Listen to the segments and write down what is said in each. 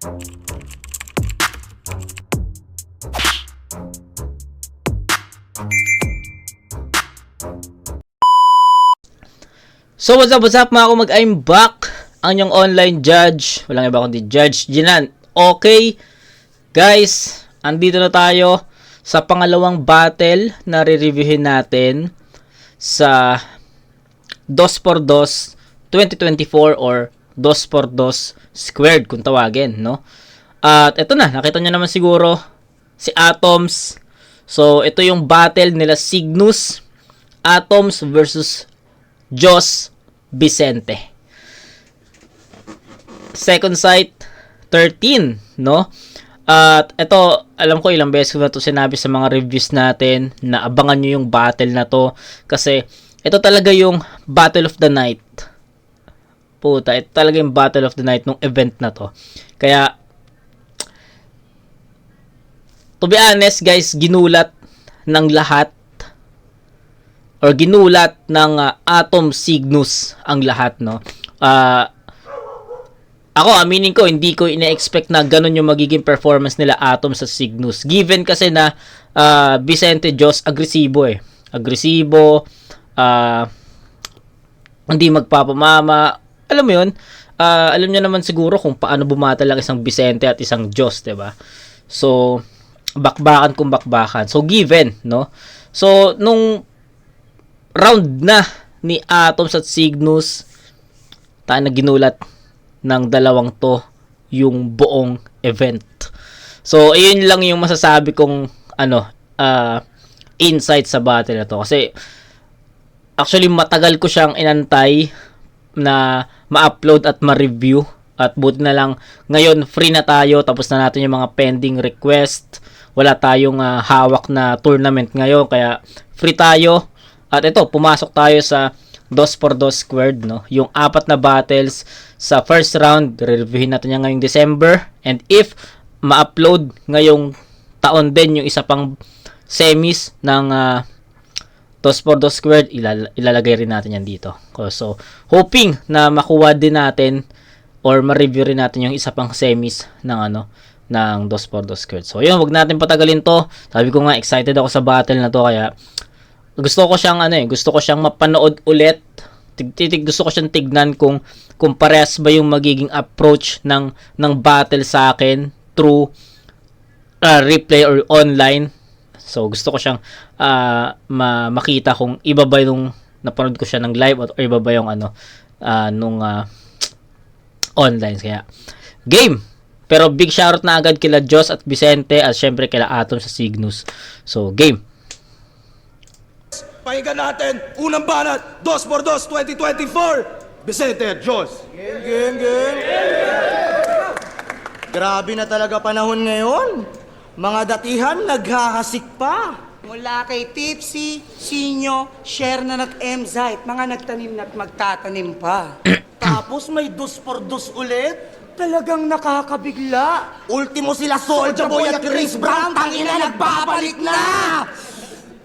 So what's up mga kumag, I'm back, ang inyong online judge, walang iba kundi Judge Jinan. Okay guys, andito na tayo sa pangalawang battle na re-reviewin natin sa 2x2 2024 or 2x2 squared kung tawagin, no? At ito na, nakita nyo naman siguro si Atoms. So ito yung battle nila Cygnus, Atoms versus Jos Vicente. Second sight 13, no? At ito, alam ko ilang beses ko na ito sinabi sa mga reviews natin na abangan nyo yung battle na to kasi ito talaga yung battle of the night. Puta, ito talaga yung battle of the night nung event na to. Kaya to be honest guys, ginulat ng lahat or ginulat ng Atom Cygnus ang lahat, no? Ako, aminin ko, hindi ko ina-expect na ganun yung magiging performance nila Atom sa Cygnus. Given kasi na Vicente Jos agresibo eh. Agresibo, hindi magpapamama. Alam mo yun? Alam niyo naman siguro kung paano bumata lang isang Vicente at isang Jos, 'di ba? So, bakbakan kung bakbakan. So, given, no? So, nung round na ni Atoms at Cygnus, tayo na ginulat ng dalawang to yung buong event. So, ayun lang yung masasabi kong insight sa battle na to. Kasi, actually, matagal ko siyang inantay na ma-upload at ma-review. At buti na lang, ngayon, free na tayo. Tapos na natin yung mga pending request. Wala tayong hawak na tournament ngayon. Kaya, free tayo. At ito, pumasok tayo sa 2x2 squared, no? Yung 4 na battles sa first round, re-reviewin natin yan ngayong December. And if ma-upload ngayong taon din yung isa pang semis ng 2x2 squared, ilalagay rin natin yan dito. So, hoping na makuha din natin or ma-review rin natin yung isa pang semis ng ng 2x2 squared. So, yun, wag natin patagalin to. Sabi ko nga, excited ako sa battle na to, kaya gusto ko siyang gusto ko siyang mapanood ulit. Gusto ko siyang tignan kung parehas ba yung magiging approach ng battle sa akin through replay or online. So gusto ko siyang makita kung iba ba yung napanood ko siya ng live or iba ba yung nung online. Kaya game. Pero big shoutout na agad kila Jos at Vicente at syempre kila Atom sa Cygnus. So game. Pakinggan natin, unang banat, 2x2 2024, Vicente Jos. Game. Grabe na talaga panahon ngayon. Mga datihan naghahasik pa. Mula kay Tipsy, Sinyo, Share na nag-Emzite, mga nagtanim na't magtatanim pa. Tapos may 2x2 ulit. Talagang nakakabigla. Ultimo sila Soulja Boy at Chris Brown, tangina nagbabalik na!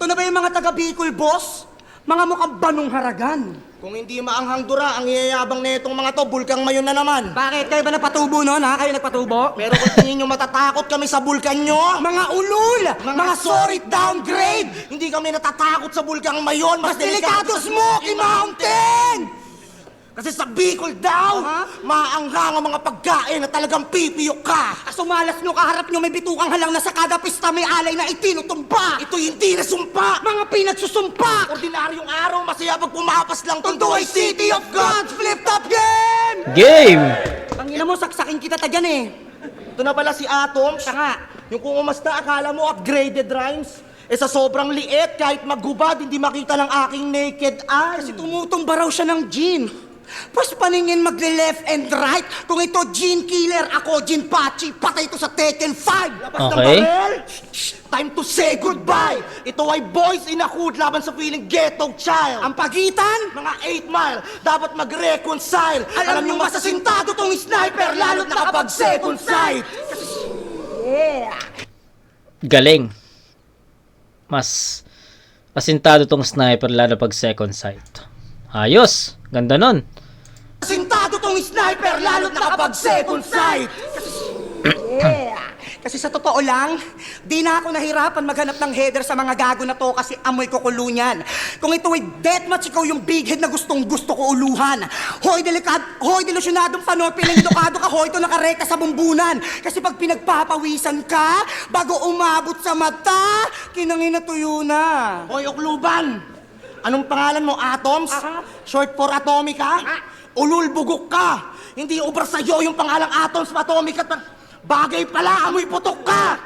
Ito na ba yung mga taga Bicol, boss? Mga mukhang banong haragan. Kung hindi maanghang dura, ang iyayabang na itong mga to, bulkang mayon na naman. Bakit? Kayo ba nagpatubo nun, ha? Kayo nagpatubo? Pero kung tingin nyo matatakot kami sa bulkan nyo, Mga ulul! Mga sorry downgrade! Hindi kami natatakot sa bulkang mayon, mas delikado Smoky Mountain! Kasi sa Bicol daw, maanghang ang mga pagkain na talagang pipiyok ka. Sumalas nyo, kaharap nyo may bitukang halang na sa kada pista may alay na itinutumba. Ito hindi na sumpa. Mga pinagsusumpa! Ordinaryong araw, masaya pag pumapas lang tondo ay City of God. Flip-top game! Game! Ang ina mo, saksakin kita tagyan eh. Ito na pala si Atoms. Siya nga. Yung kung umasta, akala mo upgraded rhymes. Sa sobrang liit, kahit maghubad, hindi makita ng aking naked eye. Kasi tumutumba raw siya ng gin. Pas paningin magle-left and right. Kung ito Gene Killer, ako Gene Pachi. Patay ito sa Tekken 5. Labas ng Okay. barel. Time to say goodbye. Ito ay boys in a hood laban sa feeling ghetto child. Ang pagitan, Mga 8 mile, dapat mag-reconcile. alam nyo masasintado tong sniper, lalo't nakapag second sight. Galing. Mas asintado tong sniper lalo pag second sight. Ayos. Ganda nun. Sintado tong sniper, lalo't nakapag second sight. Yeah. Kasi sa totoo lang, di na ako nahirapan maghanap ng header sa mga gago na to kasi amoy ko kulo niyan. Kung ito ay deathmatch, ikaw yung big head na gustong gusto ko uluhan. Hoy, delusyonadong Panoy, pinagdukado ka, hoy, ito nakarekta sa bumbunan. Kasi pag pinagpapawisan ka, bago umabot sa mata, kinangin na tuyo na. Hoy, Ukluban! Anong pangalan mo, Atoms? Short for Atomica? Ulul, bugok ka! Hindi ubra sa'yo yung pangalang Atoms, Atomica. Bagay pala, amoy putok ka!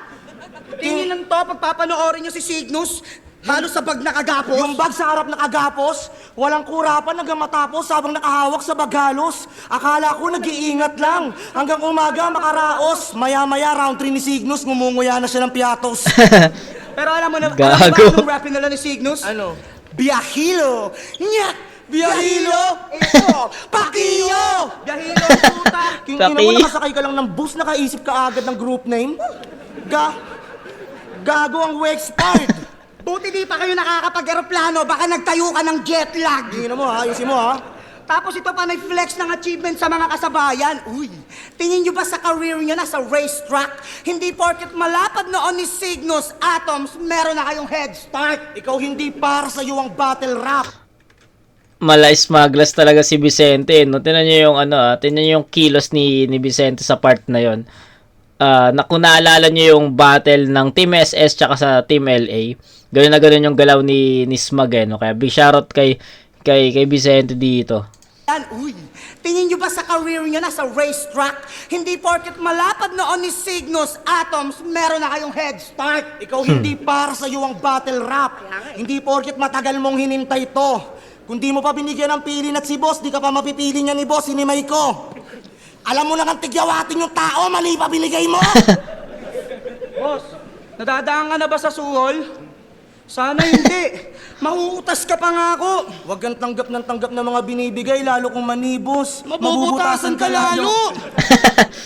Tingin lang to, pagpapanoorin nyo si Cygnus, halos sa bag nakagapos. Yung bag sa harap nakagapos, walang kurapan hanggang matapos habang nakahawak sa bagalos. Akala ko nag-iingat lang. Hanggang umaga makaraos. Maya-maya round 3 ni Cygnus, ngumunguya na siya ng piatos. Pero alam mo na, Gago. alam mo ba anong rapin nila ni Cygnus? Ano? Biyahilo! Nyak! Biyahilo! Ito! Pakiyo! Biyahilo, puta! King Paki. ina mo, nakasakay ka lang ng bus, nakaisip ka agad ng group name? Gago ang Wexpart! Buti di pa kayo nakakapag-aeroplano, baka nagtayo ka ng jet lag. Tingin mo ha, ayusin mo ha. Tapos ito pa flex ng achievement sa mga kasabayan. Uy, tingin nyo ba sa career nyo na sa racetrack? Hindi porket malapad noon ni Cygnus Atoms, meron na kayong head start. Ikaw hindi para sa iyo ang battle rap. Mala-smaglas talaga si Vicente, no? Tingnan niyo yung tingnan niyo yung kilos ni Vicente sa part na 'yon. Kung naalala niyo yung battle ng Team SS tsaka sa Team LA, ganoon na ganoon yung galaw ni Smag, no? Kaya big shoutout kay Vicente dito. Yan, uy, tingin nyo ba sa career nyo na sa racetrack? Hindi porket malapad noon ni Cygnus Atoms, meron na kayong head start. Ikaw hindi para sa iyo ang battle rap. Hindi porket matagal mong hinintay to. Kung di mo pa binigyan ng pilin at si boss, di ka pa mapipili niya ni boss, inimay ko. Alam mo na kang tigyawatin yung tao, mali pa binigay mo. Boss, nadadaan ka na ba sa suhol? Sana hindi. Mauutas ka pa nga ako. Huwag kang tanggap ng mga binibigay, lalo kung manibos. Mabubutasan ka lalo.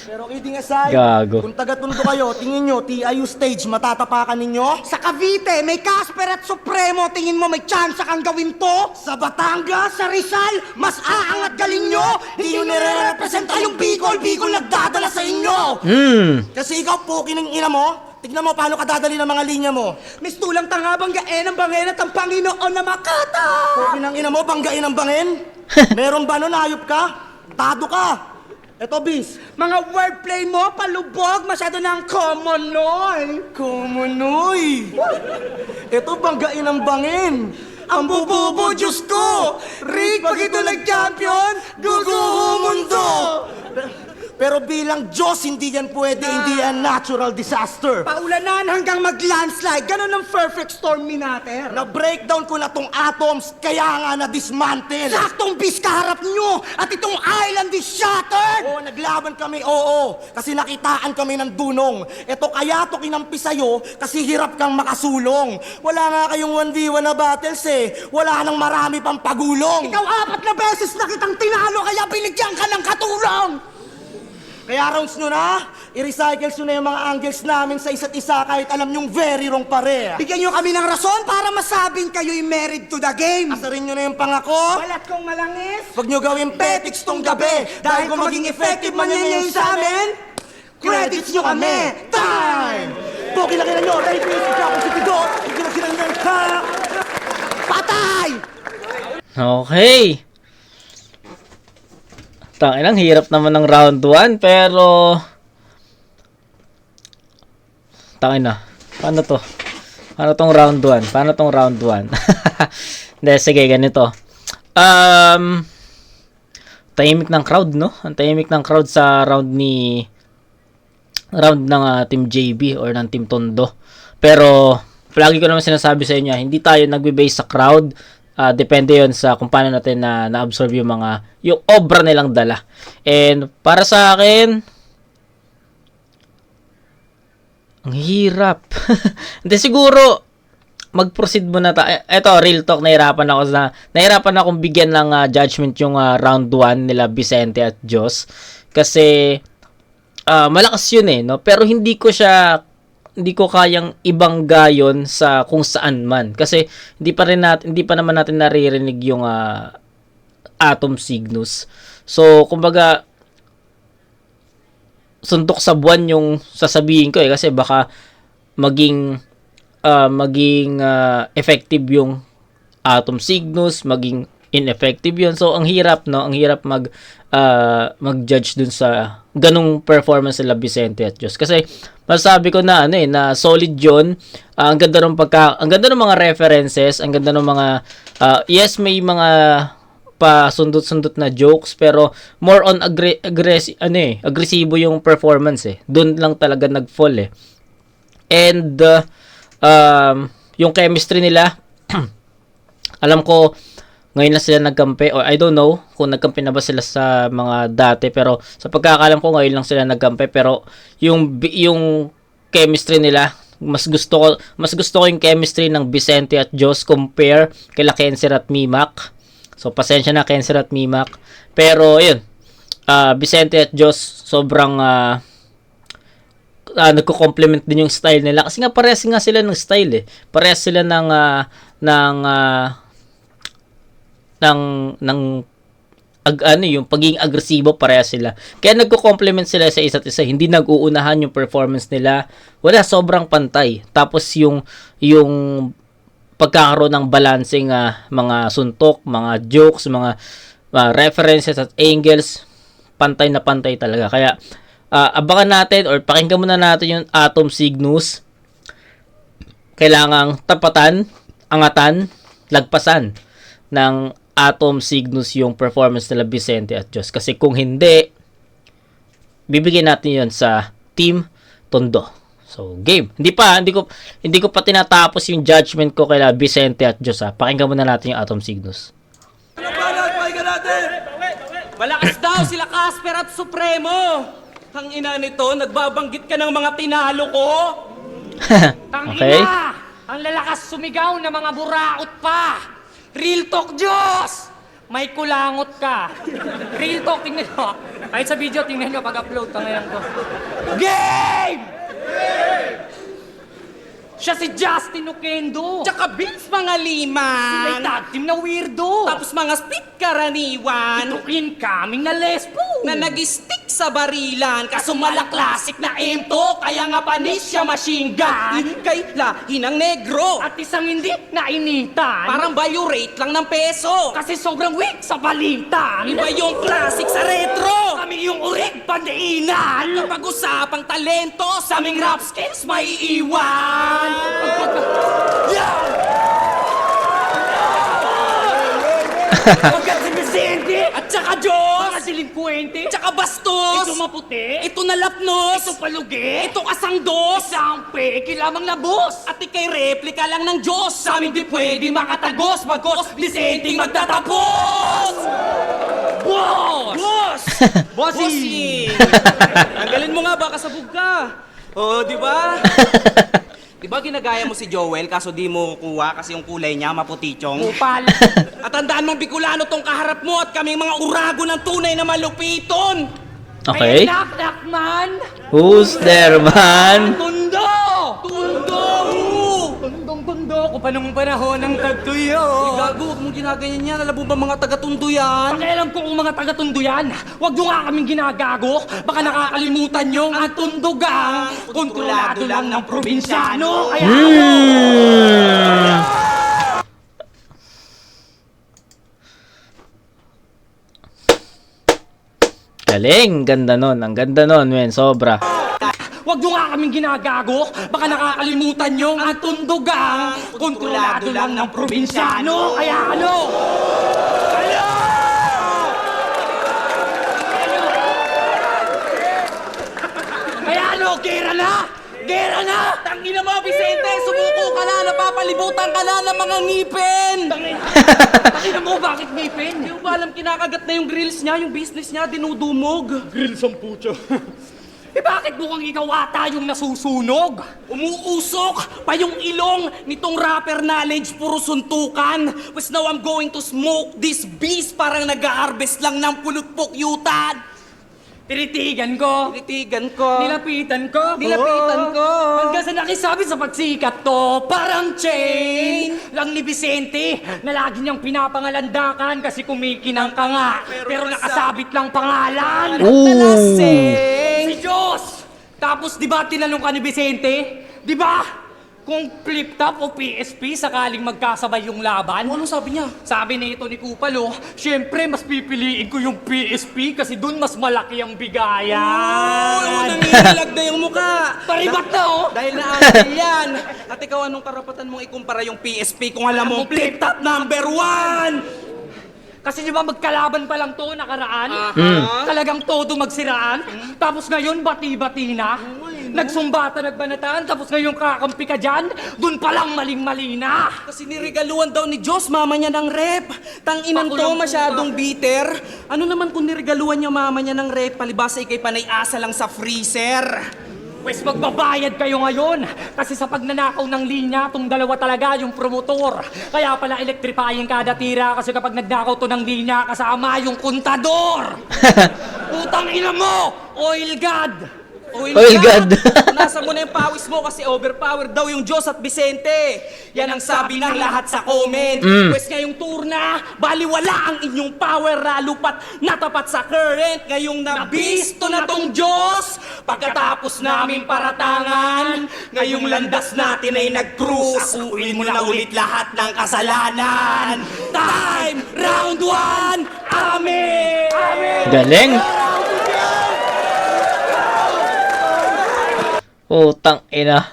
Pero kidding aside, Gago. kung taga-Tondo kayo, tingin nyo, TIU stage, matatapakan ninyo? Sa Cavite, may Casper at Supremo. Tingin mo may chance kang gawin to? Sa Batangas, Sa Rizal, mas aangat galing nyo. hindi nyo nire-representa yung Bicol, Bicol nagdadala sa inyo! Kasi ikaw, puki ng ina mo, tignan mo paano ka dadali ng mga linya mo. Mistulang tangabang gaen ang bangin at ang Panginoon na makata. Puki ng ina mo, banggain ang bangin? Meron ba nun, hayop ka? Tado ka! Eto, bis. Mga wordplay mo, palubog, masyado ng common noy. Kumunoy! Ito, banggain ang bangin! Ang bububo, Diyos ko! Rick, pag ito nag-champion, guguho mundo! Pero bilang Diyos, hindi yan pwede, hindi yan natural disaster. Paulanan hanggang mag-landslide, ganun ang perfect storm minater. Na-breakdown ko na tong atoms, kaya nga na-dismantle. Saktong bis kaharap nyo at itong island is shattered! Oo, naglaban kami, oo. Kasi nakitaan kami ng dunong. Eto kaya to kinampi sa'yo kasi hirap kang makasulong. Wala nga kayong 1v1 na battles eh. Wala nang marami pang pagulong. Ikaw 4 na beses na kitang tinalo kaya binigyan ka ng katulong! Kaya rounds nyo na, i-recycle nyo na yung mga angles namin sa isa't isa kahit alam nyong very wrong pare. Bigyan nyo kami ng rason para masabing kayo'y married to the game. Asarin nyo na yung pangako. Balat kong malangis. Huwag nyo gawin petics tong gabi. Dahil kung maging effective man yan yung sa amin, credits nyo kami. Time! Poki na kina nyo, Ray Prince, ikaw si Pidot, ikina nyo, ha? Patay! Okay. Tangin, hirap naman ng round 1, pero tangin na. Paano to? Paano tong round 1? Paano tong round 1? Hindi, sige, ganito. Tahimik ng crowd, no? Ang tahimik ng crowd sa round ng Team JB or ng Team Tondo. Pero palagi ko naman sinasabi sa inyo, hindi tayo nagbe-base sa crowd. Depende yon sa kung paano natin na-absorb yung obra nilang dala. And para sa akin, ang hirap. Hindi, siguro mag-proceed muna tayo. Eto, real talk, nahirapan akong bigyan ng judgment yung round 1 nila Vicente at Jos. Kasi malakas yun eh, no? Pero hindi ko kayang ibangga yon sa kung saan man. Kasi hindi pa naman natin naririnig yung Atom Cygnus. So, kumbaga, suntok sa buwan yung sasabihin ko kasi baka maging effective yung Atom Cygnus, maging ineffective yun. So ang hirap, no, ang hirap mag-judge dun sa ganung performance nila Vicente at Diyos. Kasi masasabi ko na na solid 'yon. Ang ganda ng mga references, ang ganda ng mga yes, may mga pa-sundot-sundot na jokes, pero more on agresibo yung performance eh. Doon lang talaga nag-fall eh. And yung chemistry nila alam ko ngayon na sila nagkampi, or I don't know kung nagkampi na ba sila sa mga dati, pero sa pagkakalam ko ngayon lang sila nagkampi, pero yung chemistry nila, mas gusto ko yung chemistry ng Vicente at Jos compare kila Kenser at Mimak. So pasensya na Kenser at Mimak, pero yun, Vicente at Jos sobrang nagko-complement din yung style nila kasi nga parehas nga sila ng style eh. Parehas sila yung pagiging agresibo, parehas sila. Kaya nagko-complement sila sa isa't isa. Hindi nag-uunahan yung performance nila. Wala, sobrang pantay. Tapos yung pagkakaroon ng balancing mga suntok, mga jokes, mga references at angles, pantay na pantay talaga. Kaya abangan natin or pakinggan muna natin yung Atom Cygnus. Kailangang tapatan, angatan, lagpasan ng Atom Cygnus yung performance nila Vicente at Diyos. Kasi kung hindi, bibigyan natin yon sa Team Tondo. So, game. Hindi ko pa tinatapos yung judgment ko kay Vicente at Diyos. Pakinggan muna natin yung Atom Cygnus. Unang banat, pakinggan natin! Malakas daw sila Casper at Supremo. Ang ina nito, nagbabanggit ka ng mga tinalo ko. Okay? Ang lalakas sumigaw na mga buraot pa. Real talk, Diyos! May kulangot ka. Real talk, tingnan nyo. Kahit sa video, tingnan nyo pag-upload. Tangayan ko. Game! Siya si Justin Oquendo. Tsaka Vince Pangaliman. Sila'y tag team na weirdo. Tapos mga split karaniwan. Ito incoming na lesbo. Na nag-stick sa barilan. Kaso malaklasik na M2. Kaya nga panis siya machine gun. Kay lahi ng negro. At isang hindi nainitan. Parang value rate lang ng peso. Kasi sobrang weak sa balitan. Iba yung classic sa retro. Kami yung urig pandiinan. Kapag usapang talento, sa aming rap skills may iwan. Pagkat si Vicente At saka Diyos. mga delinquente. Tsaka bastos. Ito maputi. Ito nalapnos. Ito palugi. Ito kasangdos. Isang peki lamang labos. At ikay replika lang ng Diyos. Sa amin di pwede makatagos. Bagkos, Vicente magtatapos. Boss! Boss! Bossy! Tanggalin mo nga, baka sabog ka. Oo, di ba? Di ba ginagaya mo si Joel kaso di mo kuha kasi yung kulay niya maputi-chong? Upal. At tandaan mong Bicolano tong kaharap mo at kaming mga urago ng tunay na malupiton. Okay? May knock man. Who's there, man? Tundo! Tundo! Tundong-tundo ko pa nung panahon ng tagtuyo. Gago, huwag mong ginaganyan yan. Alam mo ba mga taga-tundo yan? Pakialam ko kung mga taga-tundo yan. Huwag nyo nga kaming ginagago. Baka nakakalimutan nyo ang tundugang kontrolado lang ng probinsyano. Kaya Galing, ganda nun. Ang ganda nun, men. Sobra. huwag nyo nga kaming ginagago. Baka nakakalimutan nyo ang tundugang kontrolado lang ng probinsyano. Kaya ano? Kaya ano, gera na! Gera na! Tangina mo, Vicente! Sumuko ka na! Napapalibutan ka na ng mga ngipin! Pakina mo, bakit ngipin? Hindi mo ba alam kinakagat na yung grills niya, yung business niya, dinudumog? Grills ang pucho. Eh bakit mukhang ikaw ata yung nasusunog? Umuusok pa yung ilong nitong rapper knowledge, puro suntukan. Pues now I'm going to smoke this beast, parang nag-harvest lang ng pulutpok-yutan. Tinitigan ko. Titigan ko. Nilapitan ko. Nilapitan ko. Hanggang sa nakisabi sa pagsikat to, parang chain lang ni Vicente na lagi niyang pinapangalandakan kasi kumikinang ka nga. Pero nakasabit lang pangalan. Ooh. Si Diyos Tapos di ba tinanong ka ni Vicente? Di ba? Kung flip top o PSP sakaling magkasabay yung laban. Ano sabi niya? Sabi na ito ni Kupalo, syempre mas pipiliin ko yung PSP kasi dun mas malaki ang bigayan. Nangingilag na yung mukha. Paribat na oh! Dahil na-angle yan. At ikaw, anong karapatan mong ikumpara yung PSP kung alam mo flip top number 1? Kasi di ba magkalaban pa lang to nakaraan? Talagang todo magsiraan. Tapos ngayon bati-bati na. Nagsumbata, nagbanataan. Tapos ngayon kakampi ka dyan. Dun pa lang maling-mali na. Kasi niregaluhan daw ni Diyos mama niya ng rep. Tanginan to, Pakulang masyadong bitter. Ano naman kung niregaluhan niya mama niya ng rep, palibasa ikay panay asa lang sa freezer. Pwes magbabayad kayo ngayon. Kasi sa pagnanakaw ng linya, tong dalawa talaga yung promotor. Kaya pala electrifying kada tira kasi kapag nagnakaw to ng linya, kasama yung kontador. Utang ina mo, oil god. Oil God. Nasa mo na yung pawis mo kasi overpowered daw yung Diyos at Vicente. Yan ang sabi ng lahat sa comment. Pwes ngayong tour na, baliwala ang inyong power lalo pat natapat sa current. Ngayong nabisto na tong Diyos. Pagkatapos namin paratangan, ngayong landas natin ay nag-cruise. Akuin mo na ulit lahat ng kasalanan. Time! Round 1! Amen! Amen! Galing. Utang ina.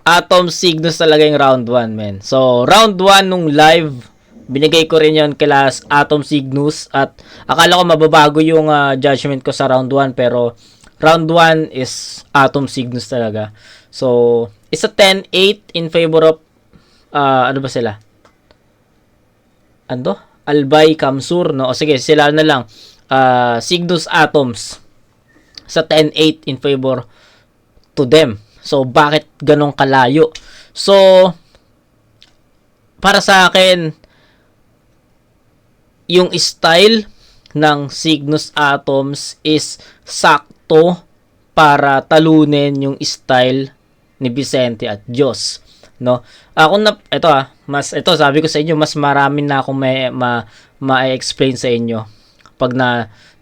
Atom Cygnus talaga yung round 1, men. So, round 1 nung live, binigay ko rin yon kila Atom Cygnus at akala ko mababago yung judgment ko sa round 1 pero round 1 is Atom Cygnus talaga. So, it's a 10-8 in favor of ano ba sila? Ano? Albay, Kamsur, no? O sige, sila na lang. Cygnus Atoms sa 10-8 in favor to them. So, bakit ganong kalayo? So, para sa akin, yung style ng Cygnus Atoms is sakto para talunin yung style ni Vicente at Diyos. No? Ito sabi ko sa inyo, mas marami na akong ma-explain sa inyo pag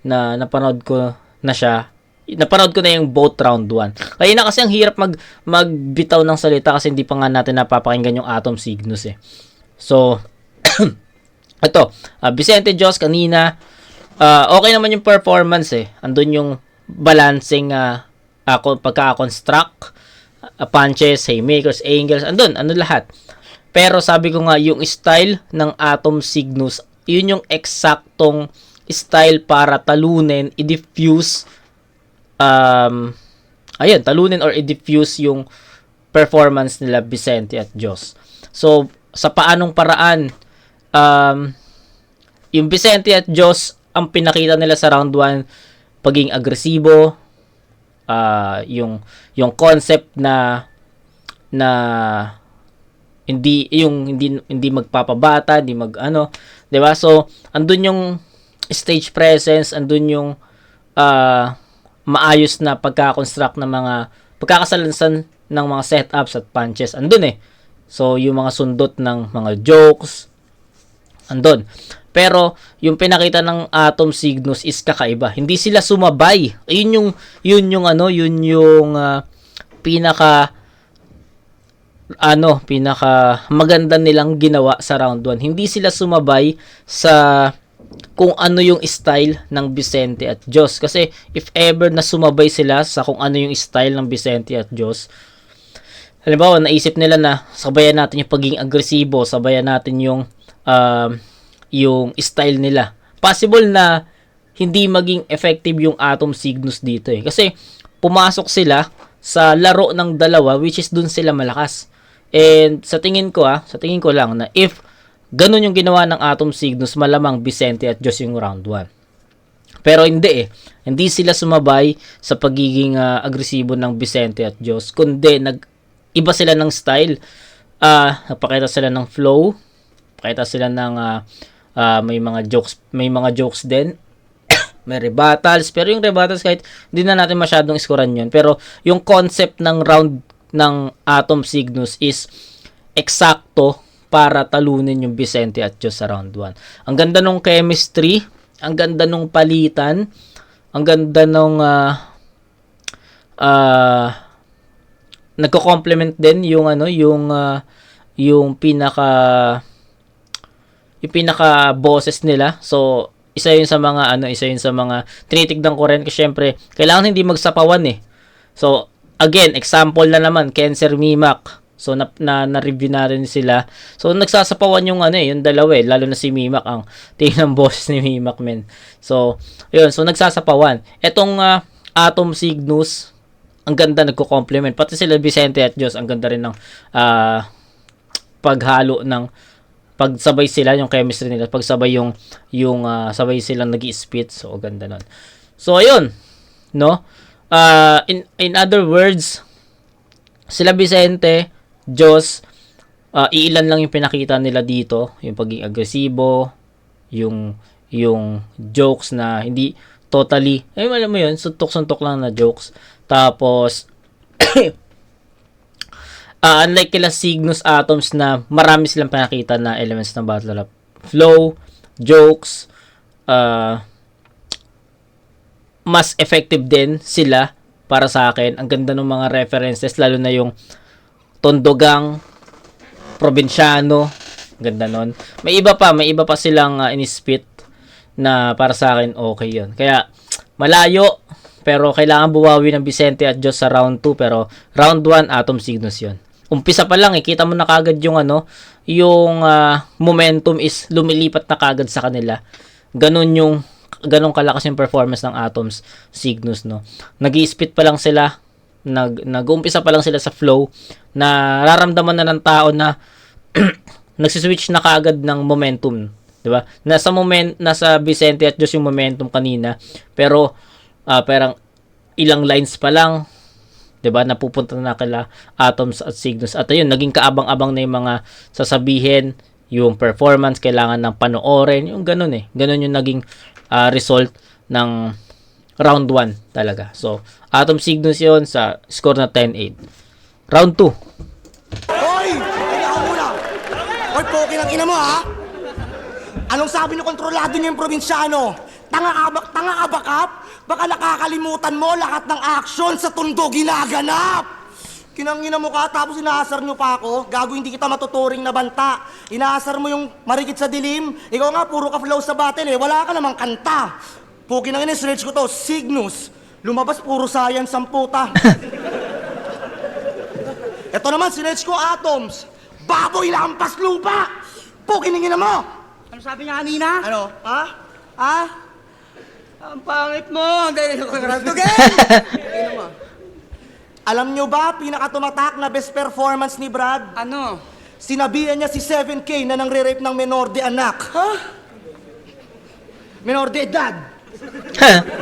napanood ko na siya. Napanood ko na yung both round 1. Kaya na kasi ang hirap magbitaw ng salita kasi hindi pa nga natin napapakinggan yung Atom Cygnus eh. So, ito, Vicente Diyos kanina, okay naman yung performance eh. Andun yung balancing pagka-construct, punches, haymakers, angles, andun, lahat. Pero sabi ko nga, yung style ng Atom Cygnus, yun yung eksaktong style para talunin, i-diffuse, talunin or i-diffuse yung performance nila Vicente at Diyos. So, sa paanong paraan, yung Vicente at Diyos, ang pinakita nila sa round 1, pagiging agresibo, yung concept na hindi magpapabata, hindi 'di ba? So, andun yung stage presence, andun yung maayos na pagka-construct ng mga pagkakasalansan ng mga setups at punches. Andun eh. So, yung mga sundot ng mga jokes, andun. Pero, yung pinakita ng Atom Cygnus is kakaiba. Hindi sila sumabay. Yun yung pinaka maganda nilang ginawa sa round 1. Hindi sila sumabay sa kung ano yung style ng Vicente at Diyos. Kasi if ever na sumabay sila sa kung ano yung style ng Vicente at Diyos, halimbawa naisip nila na sabayan natin yung pagiging agresibo, sabayan natin yung style nila. Possible na hindi maging effective yung Atom Cygnus dito eh. Kasi pumasok sila sa laro ng dalawa which is dun sila malakas. And sa tingin ko lang na if ganun yung ginawa ng Atom Cygnus, malamang Vicente at Diyos yung round 1. Pero hindi eh. Hindi sila sumabay sa pagiging agresibo ng Vicente at Diyos, kundi iba sila ng style. Napakita sila ng flow, pakita sila ng may mga jokes din. May rebuttals, pero yung rebuttals kahit hindi na natin masyadong iskoran yun. Pero yung concept ng round ng Atom Cygnus is eksakto para talunin yung Vicente at Diyos sa round 1. Ang ganda nung chemistry, ang ganda nung palitan, ang ganda nung nagko-complement din yung yung pinaka bosses nila. So isa yun sa mga tinitignan ko rin kasi syempre kailangan hindi magsapawan eh. So again, example na naman Cancer Mimak. So na-review na rin sila. So nagsasapawan yung yung dalawa eh, lalo na si Mimak ang tingin ng boss ni Mimak men. So yun, so nagsasapawan. Etong Atom Cygnus, ang ganda nagko-complement. Pati sila Vicente at Diyos, ang ganda rin ng paghalo ng pagsabay sila yung chemistry nila, pagsabay yung sabay silang nag-i-spit. So ganda nun. So ayun, no? In other words, sila Vicente, Diyos, iilan lang yung pinakita nila dito, yung pagiging agresibo, yung jokes na hindi totally, alam mo yun, suntok-suntok lang na jokes. Tapos unlike kila Cygnus Atoms na marami silang pinakita na elements ng Battle Rap, flow, jokes, mas effective din sila para sa akin. Ang ganda ng mga references, lalo na yung Tondogang, Probinsyano, ganda nun. May iba pa silang inispit na para sa akin okay yun. Kaya malayo, pero kailangan buwawi ng Vicente at Diyos sa round 2, pero round 1 Atom Cygnus yun. Umpisa pa lang kita mo na kagad yung momentum is lumilipat na kagad sa kanila. Ganun kalakas yung performance ng Atoms Cygnus, no. Nag-i-spit pa lang sila, nag-uumpisa pa lang sila sa flow, na nararamdaman na ng tao na nagsiswitch na kaagad ng momentum, 'di ba? Nasa Vicente at Diyos yung momentum kanina, pero parang ilang lines pa lang, 'di ba? Napupunta na kila Atoms at Cygnus. At ayun, naging kaabang-abang na yung mga sasabihin, yung performance kailangan ng panoorin, yung ganun eh. Ganun yung naging result ng round 1 talaga. So, Atom Cygnus yun sa score na 10-8. Round 2. Hoy! Kaya ako muna! Hoy, poki ng ina mo, ha? Anong sabi ni kontrolado niyo yung probinsyano? Tanga ka ba, Kap? Baka nakakalimutan mo lahat ng action sa Tondo ginaganap! Kinangina mo ka, tapos inaasar nyo pa ako. Gago, hindi kita matuturing na banta. Inaasar mo yung marikit sa dilim. Ikaw nga, puro ka flow sa battle eh. Wala ka namang kanta. Puki ng ina, search ko to, Cygnus. Lumabas, puro science ang puta. Ito naman, sinerch ko Atoms. Baboy lampas lupa! Puki ng ina mo! Ano sabi niya kanina? Ano? Ha? Ha? Ang pangit mo! Dahil ako Alam nyo ba, pinakatumatak na best performance ni Brad? Ano? Sinabihan niya si 7K na nangre-rape ng menor de anak. Ha? Menor de edad.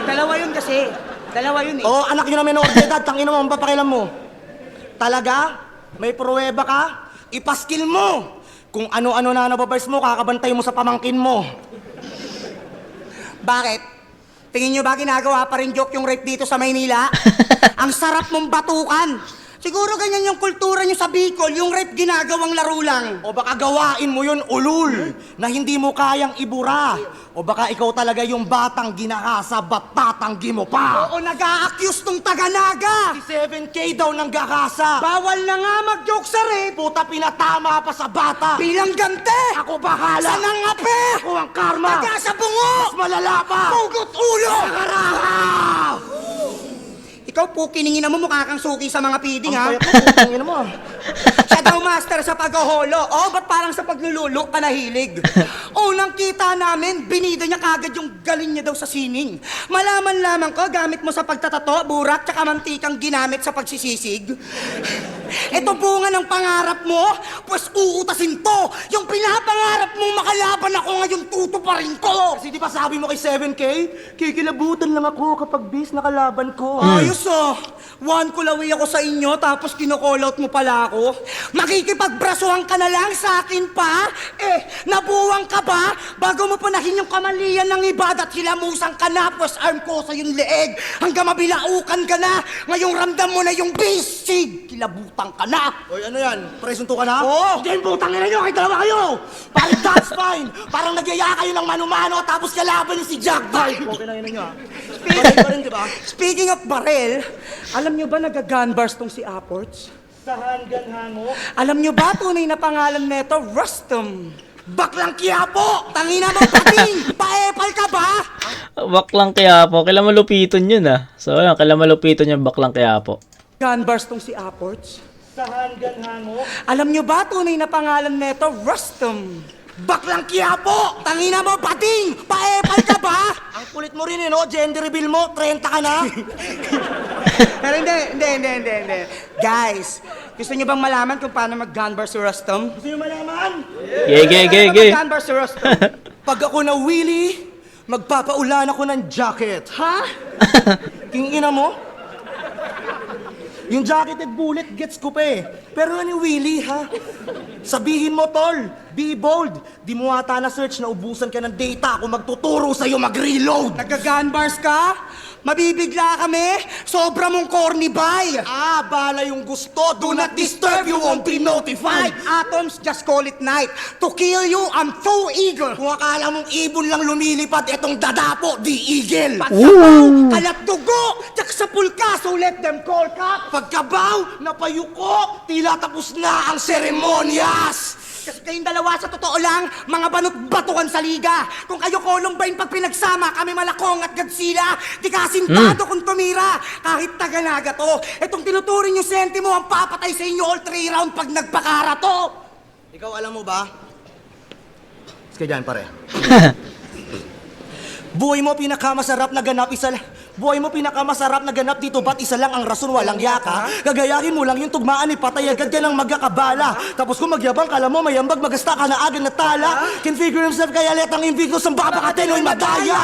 Dalawa yun kasi. Dalawa yun eh. Oo, anak yun ng menor de edad. Tangina mo, ang papakilam mo. Talaga? May pruweba ka? Ipaskil mo! Kung ano-ano na nababars mo, kakabantay mo sa pamangkin mo. Bakit? Tingin nyo ba ginagawa pa rin joke yung rape dito sa Maynila? Ang sarap mong batukan. Siguro ganyan yung kultura nyo sa Bicol, yung rape ginagawang laro lang. O baka gawain mo yun, ulul, na hindi mo kayang ibura. O baka ikaw talaga yung batang ginahasa, ba't tatanggi mo pa? Oo, nag-a-accuse tong taga-naga. Si 7K daw nang gahasa. Bawal na nga mag-joke sa rape. Puta, pinatama pa sa bata. Bilang gante. Ako bahala. Sa nangape. Ako ang karma. Taga sa bungo. Mas malala pa. Pugot ulo. Nakarahaw! Ikaw po, kiningin mo mukha kang suki sa mga piding, ha? Ang payat mo, tangina mo. Siya daw master sa paghaholo. Oh, ba't parang sa paglululo ka nahilig? Unang kita namin, binida niya kagad yung galing niya daw sa sining. Malaman lamang ko, gamit mo sa pagtatato, burak, tsaka mantikang ginamit sa pagsisisig. Ito bunga ng pangarap mo, pues uutasin to. Yung pinapangarap mong makalaban ako ngayon, tutuparin ko. Kasi di ba sabi mo kay 7K, kikilabutan lang ako kapag bis nakalaban ko. Ayos Guys, one kulawi ako sa inyo tapos kino-call out mo pala ako. Makikipagbrasuhan ka na lang sa akin pa? Nabuwang ka ba? Bago mo panahin yung kamalian ng iba at hilamusan ka na, first arm ko sa yung leeg. Hanggang mabilaukan ka na. Ngayong ramdam mo na yung bisig. Kilabutan ka na. Oy, ano yan? Presunto ka na? Oo. Hindi, putang ina nyo, kahit dalawa kayo! Parang that's fine! Parang nagyaya kayo ng mano-mano tapos kalaban niyo si Jack Bite! Okay na yun nyo, ha? Baril pa rin, di ba? Speaking of barel, alam nyo ba nag-gunbars tong si Aports? Sa hanggan hango. Alam nyo ba tunay na pangalan nito? Rustum. Baklang Quiapo! Tangina mo pating! Paepal ka ba? Baklang Quiapo. Kailan malupiton yun ah. So, ayun, kailan malupiton yung Baklang Quiapo. Gunbars tong si Aports? Sa hanggan hango. Alam nyo ba tunay na pangalan nito? Rustum. Baklang Quiapo! Tangina mo pating! Paepal ka ba? Ang kulit mo rin, no? Gender reveal mo, 30 ka na. Pero hindi. Guys, gusto nyo bang malaman kung paano mag-gunbars si Rustum? Gusto nyo malaman? Gay. Mag-gunbars si Rustum. Pag ako na Willy, magpapaulan ako ng jacket. Ha? King ina mo? Yung jacketed bullet gets ko pa eh. Pero ano yung Willy, ha? Sabihin mo, tol. Be bold. Di mo ata na search na ubusan ka ng data kung magtuturo sa'yo mag-reload. Nagka-gunbars ka? Mabibigla kami? Sobra mong corny bay! Ah, bala yung gusto. Do not disturb, you won't be notified. Atoms, just call it night. To kill you, I'm so eager. Kung akala mong ibon lang lumilipad, etong dadapo, di eagle. Pagkabaw, kalat dugo, tsak sa pulka, so let them call ka. Pagkabaw, napayuko, tila tapos na ang seremonyas. Kasi kayong dalawa sa totoo lang, mga banot-batukan sa liga. Kung kayo Columbine pag pinagsama, kami Malakong at Godzilla, di kasintado kung tumira. Kahit Taganaga to, etong tinuturing yung senti mo, ang papatay sa inyo all 3 round pag nagpakara to. Ikaw alam mo ba? Sige dyan, pare. Buhay mo pinakamasarap na ganap isa lang. Buhay mo pinakamasarap na ganap dito, ba't isa lang ang rason, walang yaka? Gagayahin mo lang yung tugmaan, ipatay agad ka ng magkakabala. Tapos kung magyabang ka, alam mo, mayambag, magasta ka na agad na tala. Can figure himself, kaya letang Invictus ang babakatin, o'y madaya.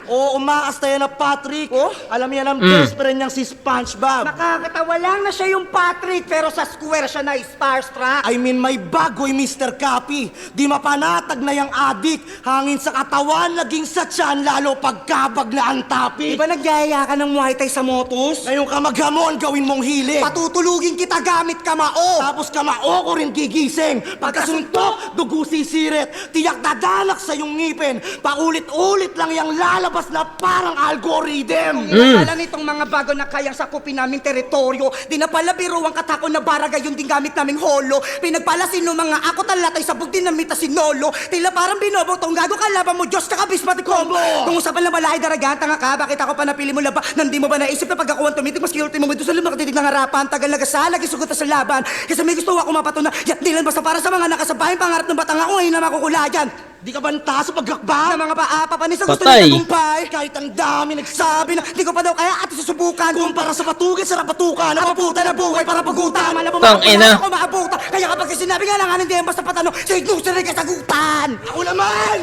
Oo, umaas tayo na Patrick. Alam yan ang best friend niyang si SpongeBob. Nakakatawa lang na siya yung Patrick, pero sa square siya na starstruck. I mean, may bagoy Mr. Copy. Di mapanatag na yung adik. Hangin sa katawan, naging sa tiyan, lalo pagkabag na ang topic. Di ba nagyaya ka ng Muay Thai sa motos? Ngayong kamaghamon, gawin mong hilig. Patutulugin kita gamit kamao. Tapos kamao ko rin gigising. Pagkasuntok, dugo sisirit. Tiyak dadanak sa iyong ngipin. Paulit-ulit lang yung lalabas na parang algorithm. Akala nitong mga bago na kayang sakupin namin teritoryo, di na pala biro ang katako na baragay yung din gamit naming holo. Pinagpalasin no mga ako talatay sa bugtin na mita sinolo. Tila parang binobotong gago kalaban mo, Diyos kakabis pati combo. Kung usapan na malay daragan, tanga ka, bakit ako pa napili mo laba? Nandi mo ba naisip na pag ako ang tumitig, mas kilti mo dito sa lumang katitig ng harapan, tagal nagasala, gisugot sa laban. Kasi may gusto ako mapatuna, yan di lang basta para sa mga nakasabayan, pangarap ng batang ako ngayon na makukulayan. Di ka banta sa paggakba? Na mga paapa pa ni sa gusto Patay. nila tagumpay. Kahit ang dami nagsabi na Di ko pa daw kaya at susubukan. kumpara sa patugin, sarap patukan. Napaputa na buhay para pagutan. Tama na Tang ina. ako maabuta. Kaya kapag sinabi nga lang, hindi yan basta patanong, sa ignusan rin kasagutan. Ako naman!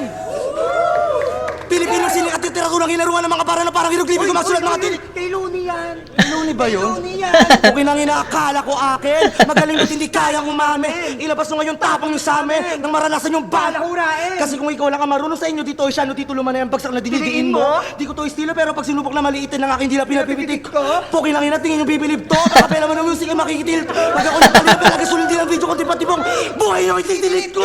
Pilipinong sining at literaturang hinaruan ng mga para na parang hieroglifiko magsulat mga Kay Looney yan. Looney ba yun? Looney yan. Okay nang inaakala ko akin. Magaling ba't hindi kayang umamin? Ilabas mo ngayon tapang yung sa amin nang maranasan yung Balahurain. Kasi kung ikaw lang ang marunong sa inyo dito, siya no titulo man na yung bagsak na dinidiin mo. Di ko to estilo pero pag sinubok na maliitin ng aking dila pinapipitik ko. Poking lang tingin yung bibilib to. Nakapela mo ng music ay makikitil. Pag ako nagpalila palagi sulindi ang video ko tipatibong buhay yung itidilit ko.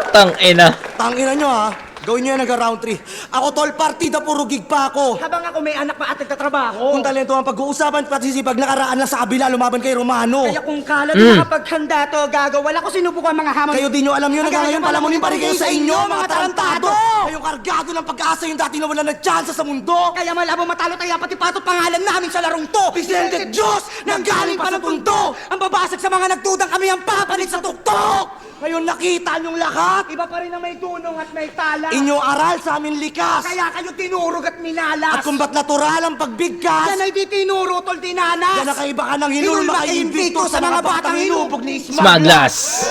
Tang ina. Tangina nyo ha. Gawin nyo yan nag-round 3. Ako tol, partida puro gig pa ako. Habang ako may anak pa at nagtatrabaho. Kung talento ang pag-uusapan, pati sisipag nakaraan lang sa kabila, lumaban kay Romano. Kaya kung kala di nakapaghanda to, gago, wala ko sinubukan mga hamon. Kayo din nyo alam yun, ngayon palamunin pa rin kayo sa inyo, mga tarantado! tarantado! Kayong kargado ng pag-asa yung dati na wala na tsansa sa mundo! Kaya malabo matalo tayo pati patot pangalan namin sa larong to. Vicente Diyos, nanggaling pa ng punto! Ang babasag sa mga nagdudang kami ang papalit sa tuktok. Ngayon nakita nyong lahat! Iba pa rin ang may dunong at may tala. Inyong aral sa amin likas! Kaya kayo tinurog at minalas. At kung ba't natural ang pagbigkas, Yan ay di tinuro, tol dinanas. yan nakaiba ka ng hinulma kay Invictus sa mga batang hinubog ni Smaglas.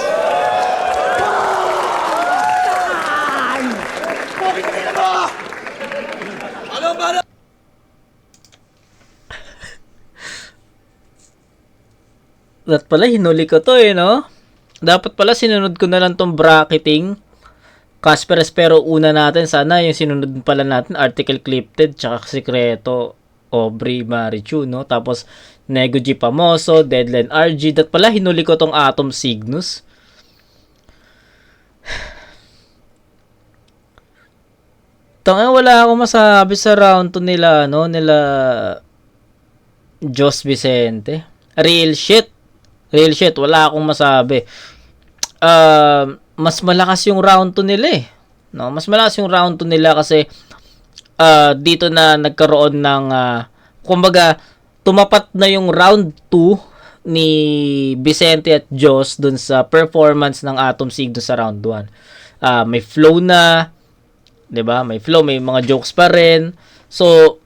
Dapat pala, hinuli ko to no? Dapat pala, sinunod ko na lang tong bracketing. Casper Espero una natin. Sana yung sinunod pala natin, Article Clipted, tsaka Secreto, Aubrey Marichu, no? Tapos, Nego G. Pamoso, Deadline RG. Dapat pala, hinuli ko tong Atom Cygnus. Tanga, wala akong masabi sa round 2 nila, nila Jos Vicente. Real shit, wala akong masabi. Mas malakas yung round 2 nila no? Mas malakas yung round 2 nila kasi dito na nagkaroon ng kumbaga, tumapat na yung round 2 ni Vicente at Jos dun sa performance ng Atom Cygnus sa round 1. May flow na, 'di ba? May flow, may mga jokes pa rin. So,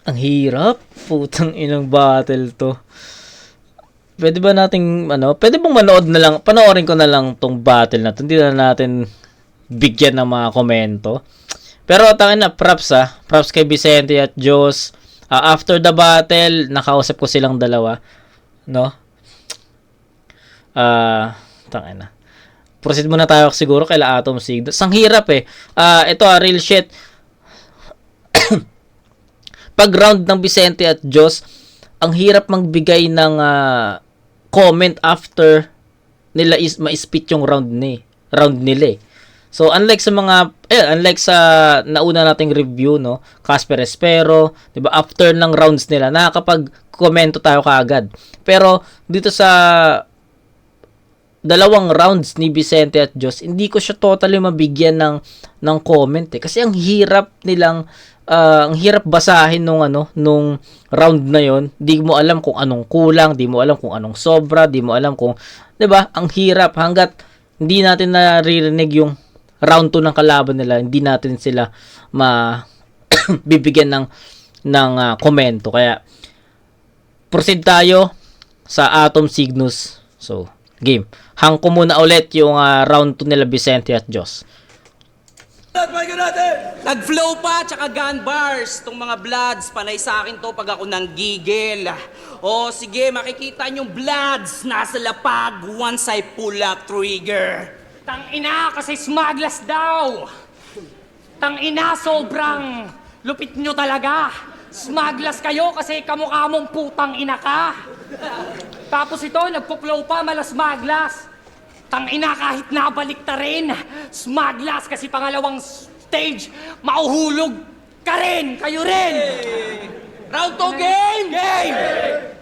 ang hirap. Putang inang battle to. Pwede ba nating, pwede bang manood na lang, panoorin ko na lang tong battle na to. Hindi na natin bigyan ng mga komento. Pero tangin na, props kay Vicente at Jos. After the battle, nakausap ko silang dalawa. No? Tangin na. Proceed muna tayo siguro kay Atom Cygnus. Ang hirap ito real shit. Pag round ng Vicente at Jos, ang hirap magbigay ng comment after nila ma-spit yung round nila. So unlike sa nauna nating review, no, Casper Espero, 'di ba, after ng rounds nila nakakapag-komento tayo kaagad. Pero dito sa dalawang rounds ni Vicente at Jos, hindi ko siya totally mabigyan ng comment kasi ang hirap basahin nung round na yon. Di mo alam kung anong kulang, di mo alam kung anong sobra, di mo alam kung, 'di ba? Ang hirap hangga't hindi natin naririnig yung round 2 ng kalaban nila, hindi natin sila bibigyan ng komento. Kaya proceed tayo sa Atom Cygnus. So, game. Hang ko muna ulit yung round 2 nila Vicente at Jos. Nag-flow pa, tsaka gun bars. Tong mga bloods, panay sa akin to pag ako nang gigil. O sige, makikita yung bloods nasa lapag once I pull up trigger. Tangina, kasi smugglers daw. Tangina, sobrang lupit nyo talaga. Smugglers kayo kasi kamukha mong putang ina ka. Tapos ito, nagpo-flow pa, malasmaglas. Tangina, kahit nabalik ta rin. Smaglas kasi pangalawang stage, mauhulog ka rin, kayo rin. Round 2 game! Game!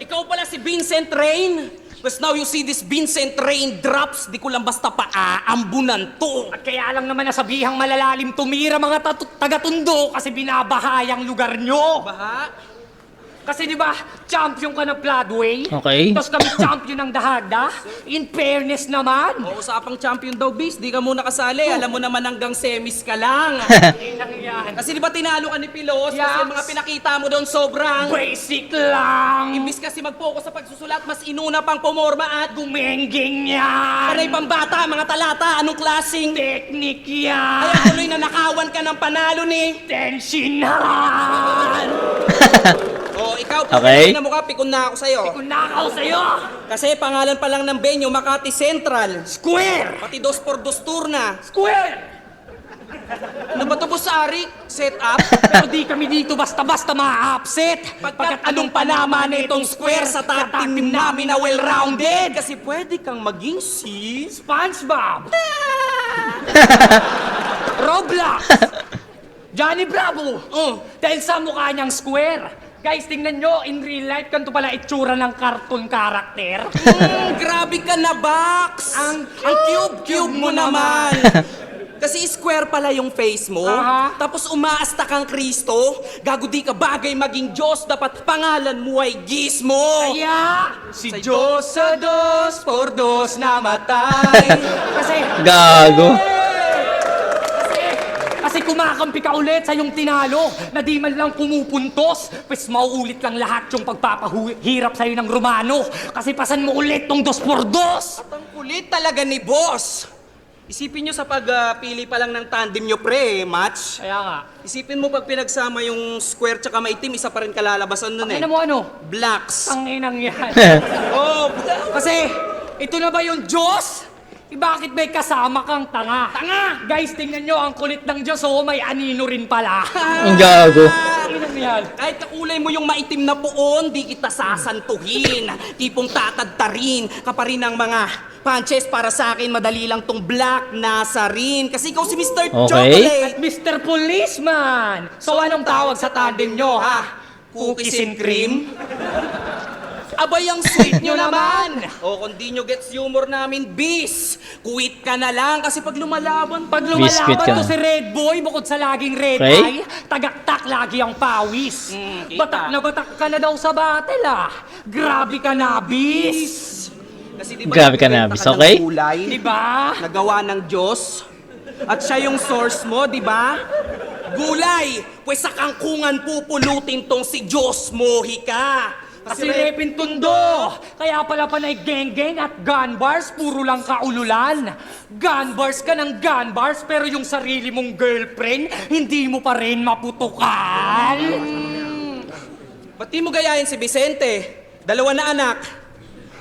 Ikaw pala si Vincent Rain. Because now you see this Vincent Rain drops, di ko lang basta paaambunan to. At kaya lang naman nasabihang malalalim tumira mga taga-tundo kasi binabahayang lugar nyo. Baha? Kasi di ba, champion ka ng Floodway? Okay. Tapos kami champion ng Dahagda? In fairness naman. O, usapang champion daw, bis. Di ka muna kasali. Alam mo naman hanggang semis ka lang. Inang yan. Kasi di ba tinalo ka ni Pilos? Kasi Yes. yung mga pinakita mo doon sobrang... Basic lang. Imbis kasi mag-focus sa pagsusulat, mas inuna pang pumorma at Gumengging yan. panay pambata, mga talata, anong klaseng... Teknik Kaya yan. tuloy na nakawan ka ng panalo ni... Tensionan. O, ikaw, Okay. na mo ka, pikon na ako sa'yo. Kunakaw sa'yo. Kasi pangalan pa lang ng venue, Makati Central. Square. Pati 2x2 tour na. Square. Ano ba ito, boss Arik? Set up? Pero di kami dito basta-basta ma-upset. Pagkat anong panama na itong square sa top team namin na well-rounded? Kasi pwede kang maging si... SpongeBob. Roblox. Johnny Bravo. Dahil sa mukha niyang square. Guys, tingnan nyo, in real life, kanto pala itsura ng cartoon character. Grabe ka na, Box! Ang cube mo naman! Kasi square pala yung face mo, Aha. tapos umaasta kang Kristo, gago di ka bagay maging Diyos, dapat pangalan mo ay Gizmo! Kaya, si Sa Diyos sa dos por dos namatay. Kasi, Gago. kasi kumakampi ka ulit sa yung tinalo na di man lang pumupuntos. Pues mauulit lang lahat yung pagpapahirap sa'yo ng Romano. Kasi pasan mo ulit tong dos por dos. Ang kulit talaga ni Boss! Isipin nyo sa pagpili pa lang ng tandem nyo, pre, match. Kaya nga. Isipin mo pag pinagsama yung square tsaka maitim, isa pa rin kalalabasan nun eh. Ano mo ano? Blacks. Ang inang yan. Oh, Kasi, ito na ba yung Diyos? Bakit may kasama kang tanga? Tanga! Guys, tingnan nyo, ang kulit ng Diyos, oh, may anino rin pala. Ang gago. Ang inang yan. kahit kakulay mo yung maitim na puon, di kita sasantuhin. Tipong tatadtarin ka pa rin ng mga punches para sa akin, madali lang tong black nasa rin. Kasi ikaw si Mr. Okay. Chocolate. At Mr. Policeman! So anong tawag sa tandem nyo, ha? Cookies and cream? Abay, ang sweet nyo naman! O, kung di nyo gets humor namin, bis! Quit ka na lang kasi pag lumalaban, Pag Biscuit lumalaban ka to na. si Red Boy, bukod sa laging red Okay. eye, tagaktak lagi ang pawis. Kita. Batak na batak ka na daw sa battle, ah. Grabe ka na, bis! Kasi di ba Grabe ka nagbebenta na, bis, ng okay? Gulay, Diba? nagawa ng Diyos. At siya yung source mo, di ba? Gulay! Pues sa kangkungan pupulutin tong si Diyos mohi ka. Kasi Repin Tundo! Kaya pala panay geng-geng at gun bars, puro lang kaululan. Gun bars ka ng gun bars, pero yung sarili mong girlfriend, hindi mo pa rin maputukan. Ba't di mo gayahin si Vicente? Dalawa na anak.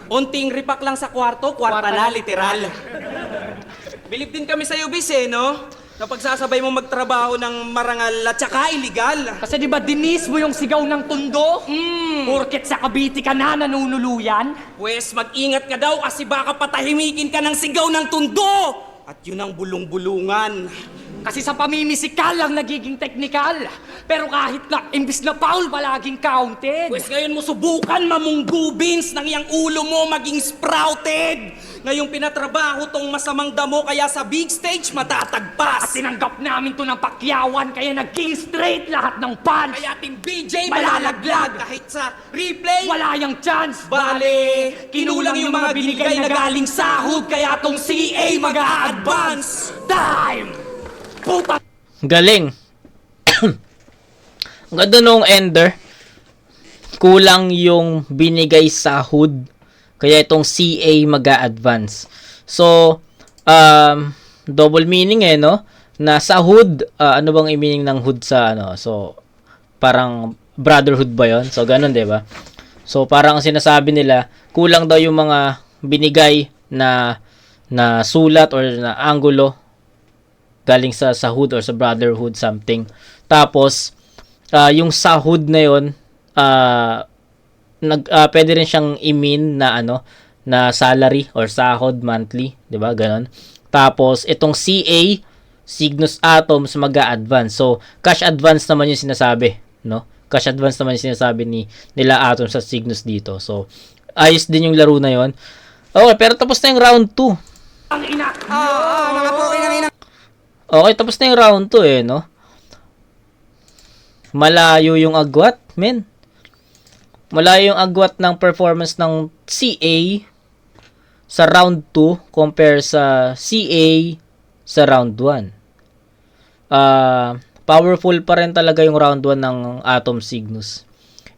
Unting ripak lang sa kwarto, kwarta na literal. Bilib din kami sa'yo, Bis, eh, no? Na pagsasabay mo magtrabaho ng marangal at saka illegal. Kasi di ba dinis mo yung sigaw ng Tundo? Porket sa Cavite ka na nanunuluyan? Pwes, mag-ingat ka daw kasi baka patahimikin ka ng sigaw ng tundo! At yun ang bulong-bulungan. Kasi sa pamimisikal lang nagiging technical. Pero kahit na imbis na foul, palaging counted. Pwes ngayon mo subukan mamunggu beans nang iyang ulo mo maging sprouted. Ngayong pinatrabaho tong masamang damo kaya sa big stage At matatagpas. tinanggap namin to ng pakyawan, kaya naging straight lahat ng punch. Kaya Team BJ Malalaglag. malalaglag kahit sa replay. Wala yung chance. Bale, kinulang yung mga binigay na galing sahod kaya tong CA mag-a-advance. Time! Puta! Galing. Ang ganda nung ender. Kulang yung binigay sahod. Kaya itong CA mag-a-advance. So, double meaning eh, no? Na sa hood, ano bang i-meaning ng hood sa ano? So, parang brotherhood ba yon? So, ganun, di ba? So, parang ang sinasabi nila, kulang daw yung mga binigay na sulat or na angulo galing sa sahod or sa brotherhood something. Tapos yung sahod na yon pwede rin siyang i-mean na ano na salary or sahod monthly, 'di ba? Ganon. Tapos itong CA Cygnus Atoms mag-a-advance. So cash advance naman yung sinasabi, no? Cash advance naman yung sinasabi nila Atoms sa Cygnus dito. So ayos din yung laro na yon. Okay, pero tapos na yung round 2. Ang ina! Mga po, ina. Okay, tapos na yung round 2 eh, no? Malayo yung agwat, men. Malayo yung agwat ng performance ng CA sa round 2 compare sa CA sa round 1. Powerful pa rin talaga yung round 1 ng Atom Cygnus.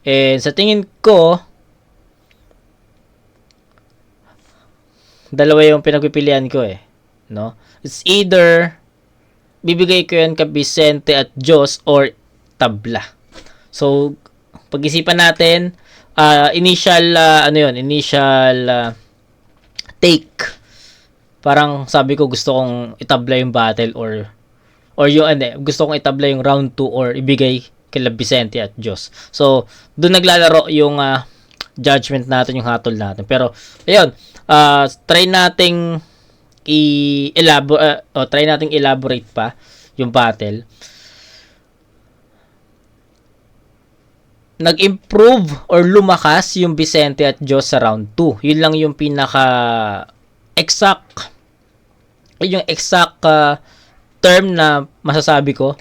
And sa tingin ko, dalawa yung pinagpipilian ko eh, no? It's either bibigay ko yan kay Vicente at Diyos or tabla. So, pag-isipan natin, initial take. Parang sabi ko gusto kong itabla yung battle or gusto kong itabla yung round 2 or ibigay kay Vicente at Diyos. So, doon naglalaro yung judgment natin, yung hatol natin. Pero, ayun, try nating elaborate pa yung battle. Nag-improve or lumakas yung Vicente at Diyos sa round 2. Yun lang yung exact term na masasabi ko,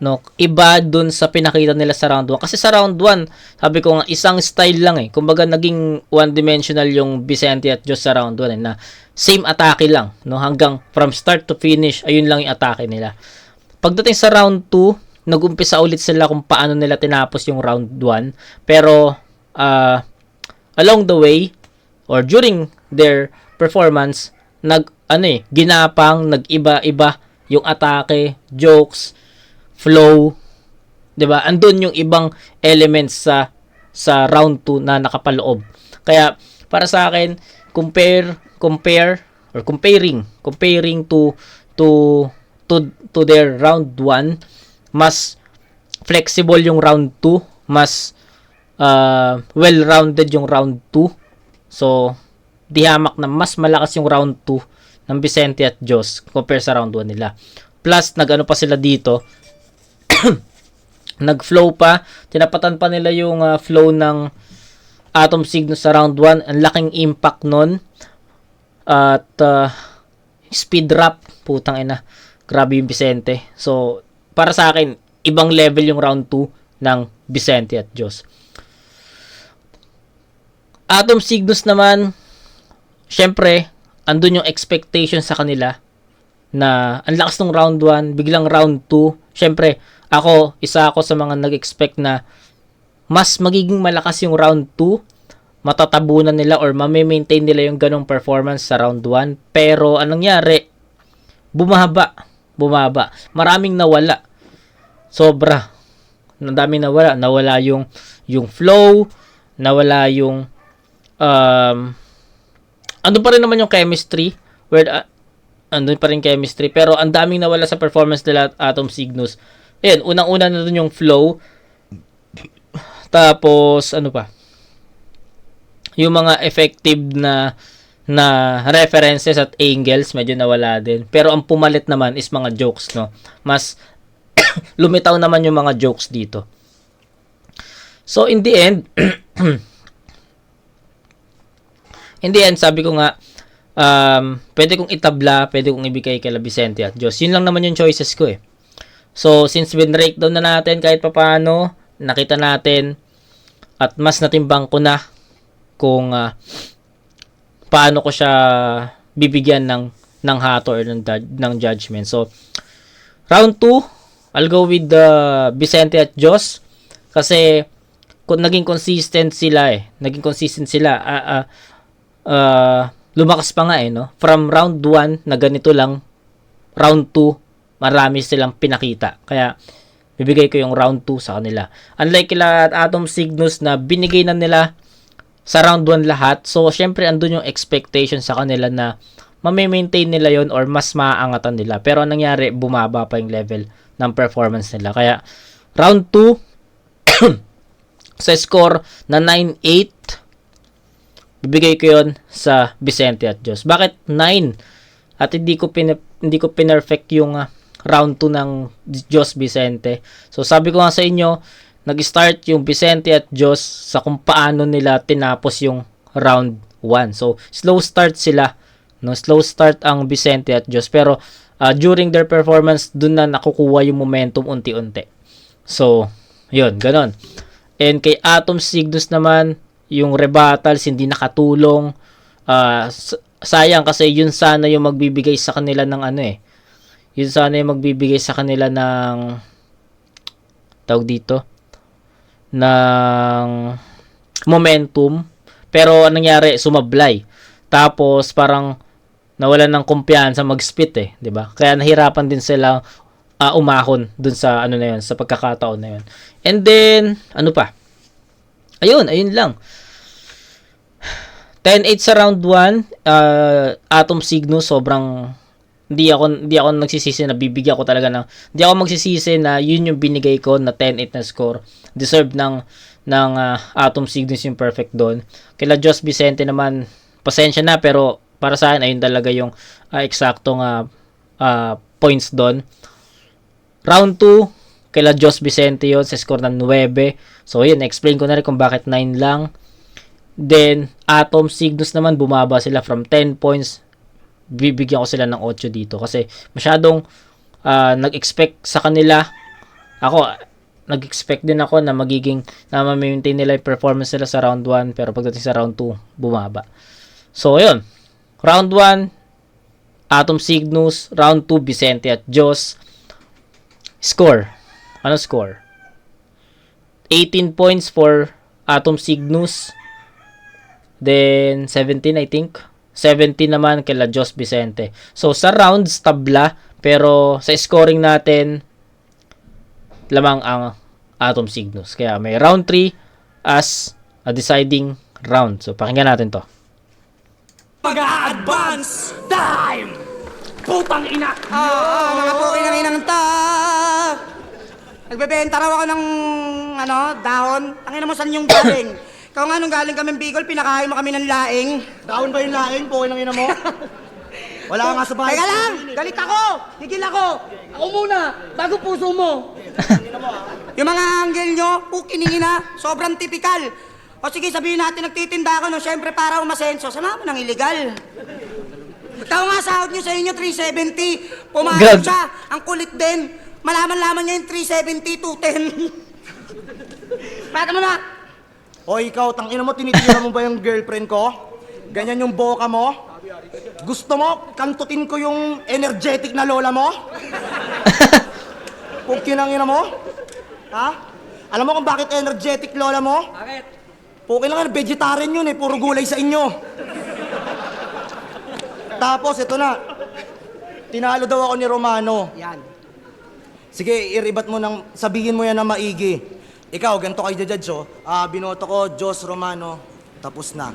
no? Iba dun sa pinakita nila sa round 1. Kasi sa round 1, sabi ko nga, isang style lang eh. Kumbaga, naging one-dimensional yung Vicente at Diyos sa round 1 eh, na same atake lang, no? Hanggang from start to finish, ayun lang yung atake nila. Pagdating sa round 2, nag-umpisa ulit sila kung paano nila tinapos yung round 1. Pero, along the way, or during their performance, ginapang, nag-iba-iba yung atake, jokes, flow, 'di ba? Andun yung ibang elements sa round 2 na nakapaloob. Kaya para sa akin, comparing to their round 1, mas flexible yung round 2, mas well-rounded yung round 2. So, di hamak na mas malakas yung round 2 ng Vicente at Diyos compare sa round 1 nila. Plus, nag-ano pa sila dito, nag-flow pa, tinapatan pa nila yung flow ng Atom Cygnus sa round 1. Ang laking impact nun. At speed drop, putang ina. Grabe yung Vicente. So, para sa akin, ibang level yung round 2 ng Vicente at Diyos. Atom Cygnus naman, syempre, andun yung expectation sa kanila na ang lakas ng round 1, biglang round 2. Syempre, isa ako sa mga nag-expect na mas magiging malakas yung round 2, matatabunan nila or mame-maintain nila yung ganong performance sa round 1. Pero anong nangyari? Bumaba. Maraming nawala. Sobra. Ang daming nawala. Nawala yung flow, nawala yung andun pa rin naman yung chemistry, andun pa rin chemistry, pero ang daming nawala sa performance nila at Atom Cygnus. Ayan, unang-una na dun yung flow. Tapos, ano pa? Yung mga effective na references at angles, medyo nawala din. Pero ang pumalit naman is mga jokes, no? Mas lumitaw naman yung mga jokes dito. So, in the end, sabi ko nga, pwede kong itabla, pwede kong ibigay kay Vicente at Diyos. Yun lang naman yung choices ko eh. So, since breakdown na natin kahit papaano, nakita natin at mas natimbang ko na kung paano ko siya bibigyan ng hato or ng judgment. So, round 2, I'll go with Vicente at Diyos kasi kung naging consistent sila lumakas pa nga no? From round 1 na ganito lang, round 2 marami silang pinakita. Kaya bibigay ko yung round 2 sa kanila. Unlike kila Atom Cygnus na binigay na nila sa round 1 lahat. So, syempre andun yung expectation sa kanila na mame-maintain nila yon or mas maaangatan nila. Pero anong nangyari, bumaba pa yung level ng performance nila. Kaya round 2 sa score na 9-8, bibigay ko yon sa Vicente at Diyos. Bakit 9? At hindi ko pinerfect yung round 2 ng Diyos Vicente. So, sabi ko nga sa inyo, nag-start yung Vicente at Diyos sa kung paano nila tinapos yung round 1. So, slow start sila. No? Slow start ang Vicente at Diyos. Pero, during their performance, dun na nakukuha yung momentum unti-unti. So, yun, ganon. And kay Atom Cygnus naman, yung rebuttals hindi nakatulong. Sayang kasi yun sana yung magbibigay sa kanila ng yun sana yung magbibigay sa kanila ng tawag dito ng momentum. Pero anong nangyari, sumablay. Tapos parang nawalan ng kumpiyansa mag-spit 'di ba? Kaya nahirapan din sila umahon dun sa na yun, sa pagkakataon na yun. And then ano pa? Ayun lang. 10-8 sa round 1, Atom Cygnus sobrang hindi ako nagsisisi na bibigyan ko talaga hindi ako magsisisi na yun yung binigay ko na 10-8 na score. Deserve ng Atom Cygnus yung perfect doon. Kila Diyos Vicente naman, pasensya na pero para sa akin ayun talaga yung eksaktong points doon. Round 2, kila Diyos Vicente yun sa score ng 9. So yun, explain ko na rin kung bakit 9 lang. Then, Atom Cygnus naman, bumaba sila from 10 points. Bibigyan ko sila ng 8 dito. Kasi masyadong nag-expect sa kanila. Nag-expect din ako na ma-maintain nila yung performance nila sa round 1. Pero pagdating sa round 2, bumaba. So, ayun. Round 1, Atom Cygnus. Round 2, Vicente at Diyos. Score. Ano score? 18 points for Atom Cygnus. Then, 17 I think. 17 naman kila Jos Vicente. So, sa rounds, tabla. Pero, sa scoring natin, lamang ang Atom Cygnus. Kaya, may round 3 as a deciding round. So, pakinggan natin to. Mag-a-advance time! Putang ina! Mga pukin ng inang ta. Nagbebenta raw ako ng, dahon. Tangina mo, saan yung galing? Ikaw nga, nung galing kami Bicol, pinakain mo kami ng laing. Daon ba yung laing po ng ina mo? Wala nga sa bahay. Teka lang! Galit ako! Higil ako! Ako muna! Bago puso mo! Yung mga anggel nyo, pukiningina, sobrang tipikal. O sige, sabihin natin nagtitinda ako, no? Siyempre para umasenso, sama mo ng illegal. Ikaw nga, sahod nyo sa inyo, 370. Pumayag Gag. siya, ang kulit din. Malaman-laman niya yung 370, 210. Pata mo na! O ikaw, tangina mo, tinitira mo ba yung girlfriend ko? Ganyan yung boka mo? Gusto mo, kantutin ko yung energetic na lola mo? Kung kinangina mo? Ha? Alam mo kung bakit energetic lola mo? Bakit? Pukin lang, vegetarian yun eh, puro gulay sa inyo. Tapos, ito na. Tinalo daw ako ni Romano. Yan. Sige, iribat mo ng, sabihin mo yan na maigi. Ikaw, ganito kay judge, oh. Binoto ko, Diyos Romano, tapos na.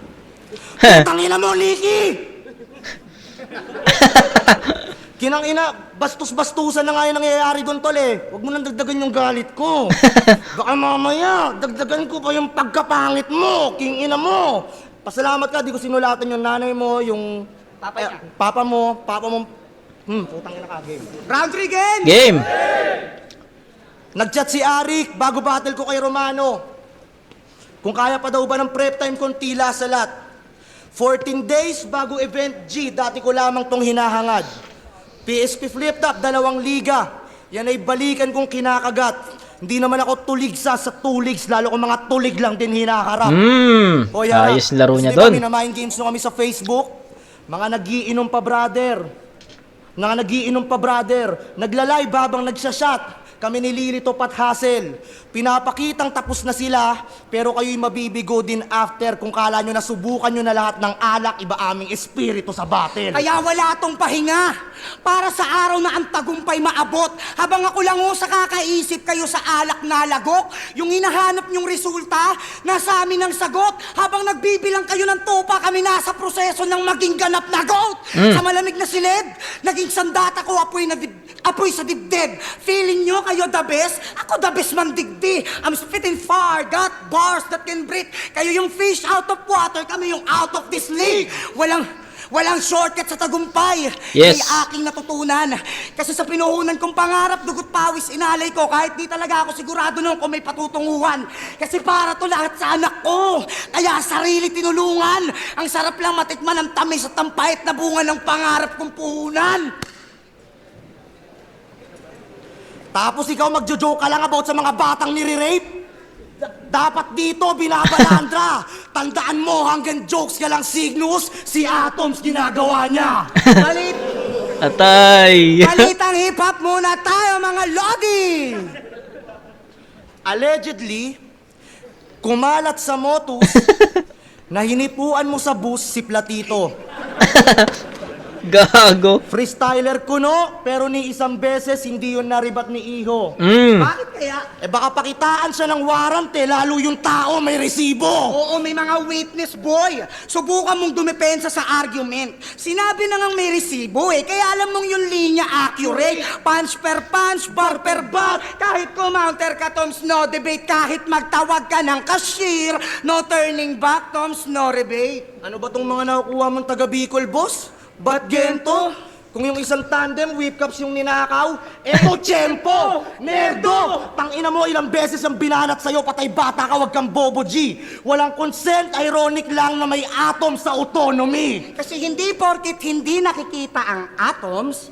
Tangina mo, Liki! Kinangina, bastos-bastusan na nga yung nangyayari doon, tol, eh. Huwag mo nang dagdagan yung galit ko. Baka mamaya, dagdagan ko pa yung pagkapangit mo, kingina mo. Pasalamat ka, di ko sinulatan yung nanay mo, yung papa mo, putang ina ka, game. Round 3 game! Game! Nag-chat si Arik bago battle ko kay Romano. Kung kaya pa daw ba ng prep time kung tila sa lat. 14 days bago event G, dati ko lamang tong hinahangad. PSP flip top, 2 liga. Yan ay balikan kong kinakagat. Hindi naman ako tuligsa sa tuligs, lalo kung mga tulig lang din hinaharap. O yan, Ayos laro niya Di ba doon. minamind games nyo kami sa Facebook? Mga nagiinom pa, brother. Nagla-live habang nagsashot. Kami ni Lilito Pat Hassel. Pinapakitang tapos na sila, pero kayo'y mabibigo din after kung kala nyo na subukan nyo na lahat ng alak, iba aming espiritu sa battle. Kaya wala tong pahinga. Para sa araw na ang tagumpay maabot. Habang ako lang sa kakaisip kayo sa alak na lagok, yung hinahanap nyong resulta, nasa amin ang sagot. Habang nagbibilang kayo ng tupa, kami nasa proseso ng maging ganap na goat. Sa malamig na silid, naging sandata ko, apoy sa dibdib. Feeling nyo kayo the best? Ako the best man digdi. I'm spitting fire, got bars that can breathe. Kayo yung fish out of water, kami yung out of this league. Walang shortcut sa tagumpay. Yes. Ay aking natutunan. Kasi sa pinuhunan kong pangarap, dugot pawis inalay ko. Kahit di talaga ako sigurado noon kung may patutunguhan. Kasi para to lahat sa anak ko. Kaya sarili tinulungan. Ang sarap lang matikman ang tamis at tampahit na bunga ng pangarap kong puhunan. Tapos ikaw magjo-joke ka lang about sa mga batang nire-rape? Dapat dito, binabalandra. Tandaan mo, hanggang jokes ka lang, Cygnus, si Atoms ginagawa niya. Balit, Atay! balit ang hip-hop muna tayo, mga lodi! Allegedly, kumalat sa motus na hinipuan mo sa bus si Platito. Gago. Freestyler kuno, pero ni isang beses hindi yun naribat ni Iho. Bakit kaya? Baka pakitaan siya ng warrant lalo yung tao may resibo. Oo, may mga witness, boy. Subukan mong dumepensa sa argument. Sinabi na ngang may resibo kaya alam mong yung linya accurate. Punch per punch, bar per bar. Kahit kumounter ka, Toms, no debate. Kahit magtawag ka ng cashier, no turning back, Toms, no rebate. Ano ba tong mga nakukuha mong taga Bicol, boss? Ba't gento? Kung yung isang tandem, whip cups yung ninakaw, eto, tiyempo! Nerdo! Tangina mo, ilang beses ang binanat sa'yo, patay bata ka, wag kang bobo, G. Walang consent, ironic lang na may atom sa autonomy. Kasi hindi porkit hindi nakikita ang atoms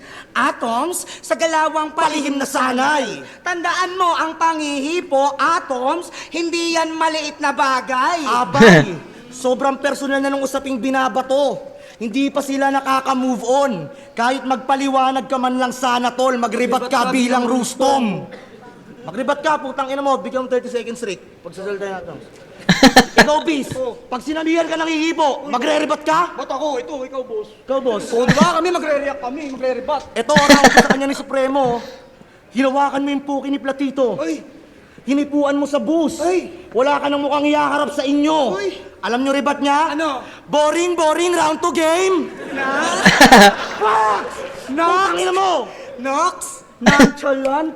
sa galawang Palihim na sanay. Tandaan mo, ang panghihipo, atoms, hindi yan maliit na bagay. Abay, sobrang personal na nung usaping binabato. Hindi pa sila nakaka-move on. Kahit magpaliwanag ka man lang sana, tol, magribat ka bilang Rustom. Magribat ka, putang ina mo, bigyan mo 30 seconds straight. Pagsasalita natin. Ikaw, Bis, pag sinabihan ka ng hihipo, magre-rebat ka? Ba't ako? Ito, ikaw, boss. Ikaw, boss. O, di ba? Kami magre-react kami, magre-rebat. Ito ang round sa kanya ni Supremo. Hinawakan mo yung puki ni Platito. Ay, Hinipuan mo sa bus. Ay! Wala ka nang mukhang iyaharap sa inyo. Ay! Alam nyo rebat niya? Ano? Boring, round 2 game. Nox! Tangina mo! Nox! Nonchalant.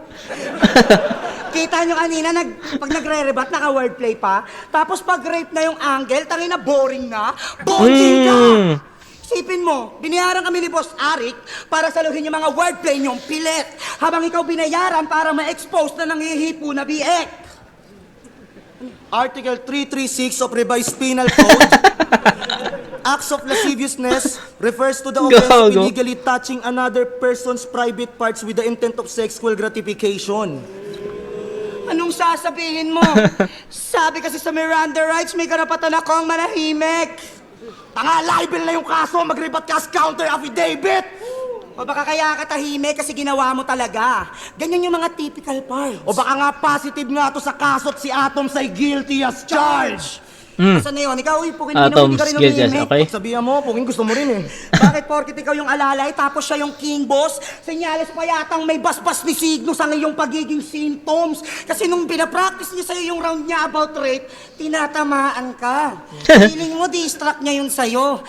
Kita nyo kanina, pag nagre-rebat, naka-wordplay pa. Tapos pag rape na yung angle, tangina boring na. Boring ka! Isipin mo, binayaran kami ni Boss Arik para saluhin yung mga wordplay niyong pilit. Habang ikaw binayaran para ma-expose na nangihipo na biek. Article 336 of Revised Penal Code. Acts of lasciviousness refers to the offense of Gago. illegally touching another person's private parts with the intent of sexual gratification. Anong sasabihin mo? Sabi kasi sa Miranda rights, may karapatan akong manahimik. Tanga, libel na yung kaso, mag-rebat ka as counter affidavit! O baka kaya ka tahimik kasi ginawa mo talaga. Ganyan yung mga typical parts. O baka nga positive nga to sa kaso at si Atom say guilty as charged! Saan na yun? Ikaw, Pugin, hindi Atoms, ka rin guilty as, umihimik. okay? Sabihan mo, Pugin, gusto mo rin eh. Bakit porkit ikaw yung alalay tapos siya yung king boss? Senyales pa yatang may basbas ni Signo sa iyong pagiging symptoms. Kasi nung pinapractice niya sa'yo yung round niya about rape, tinatamaan ka. Feeling mo, distract niya yun sa'yo.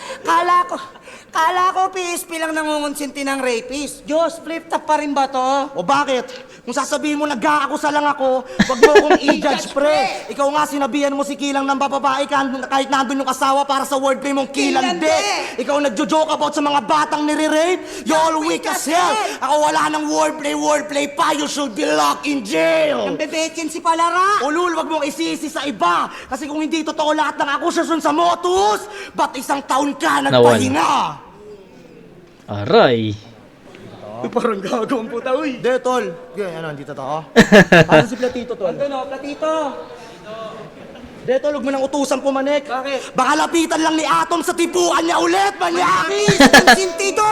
Kala ko PSP lang nangungonsinti ng rapist. Diyos, flip top pa rin ba to? O bakit? Kung sasabihin mo nag-aakusa lang ako, wag mo akong i-judge, pre. Ikaw nga sinabihan mo si Kilang ng bababae ka kahit nandun yung asawa para sa wordplay mong kilande. Kilande! Ikaw nagjo-joke about sa mga batang nire-rape. You're all weak as hell. Ako wala nang wordplay pa. You should be locked in jail. Ang vacancy pala ra. Ulul, wag mong isisi sa iba. Kasi kung hindi totoo lahat ng akusasyon sa motus, ba't isang taon ka nagpahinga? Aray. Parang gago ang puta, uy. De, tol. Ano, hindi totoo? Ano si Platito, tol? Ito no, Platito. De, tol, huwag mo nang utusan pumanik. Bakit? Baka lapitan lang ni Atom sa tipuan niya ulit, manyakis! Ang sintido!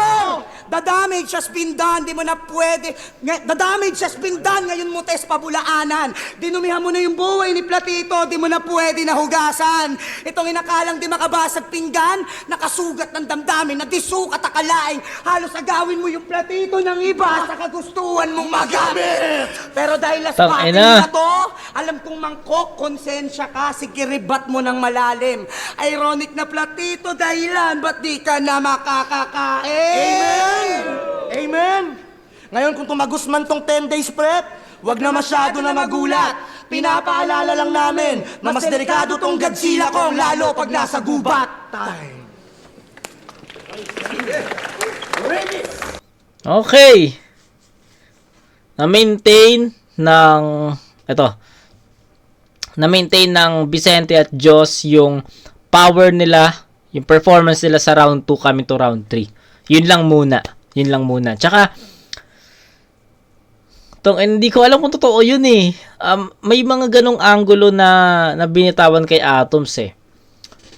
The damage has been done, di mo na pwede. The damage has been done, ngayon mo test pabulaanan. Dinumihan mo na yung buhay ni Platito, di mo na pwede na hugasan. Itong inakalang di makabasag pinggan, nakasugat ng damdamin, na disukat akalaing. Halos agawin mo yung Platito ng iba sa kagustuhan mong magamit. Pero dahil last Tangina. batting na to, alam kong mangkok, konsensya ka, sige ribat mo ng malalim. Ironic na Platito, dahilan, ba't di ka na makakakain? Amen! Ngayon kung tumagos man tong 10 days prep, wag na masyado na magulat. Pinapaalala lang namin na mas delikado tong Godzilla kong lalo pag nasa gubat. Time. Okay. Na-maintain ng Vicente at Joss yung power nila, yung performance nila sa round 2 coming to round 3. Yun lang muna. Tsaka, hindi ko alam kung totoo yun eh. May mga ganong angulo na binitawan kay Atoms eh.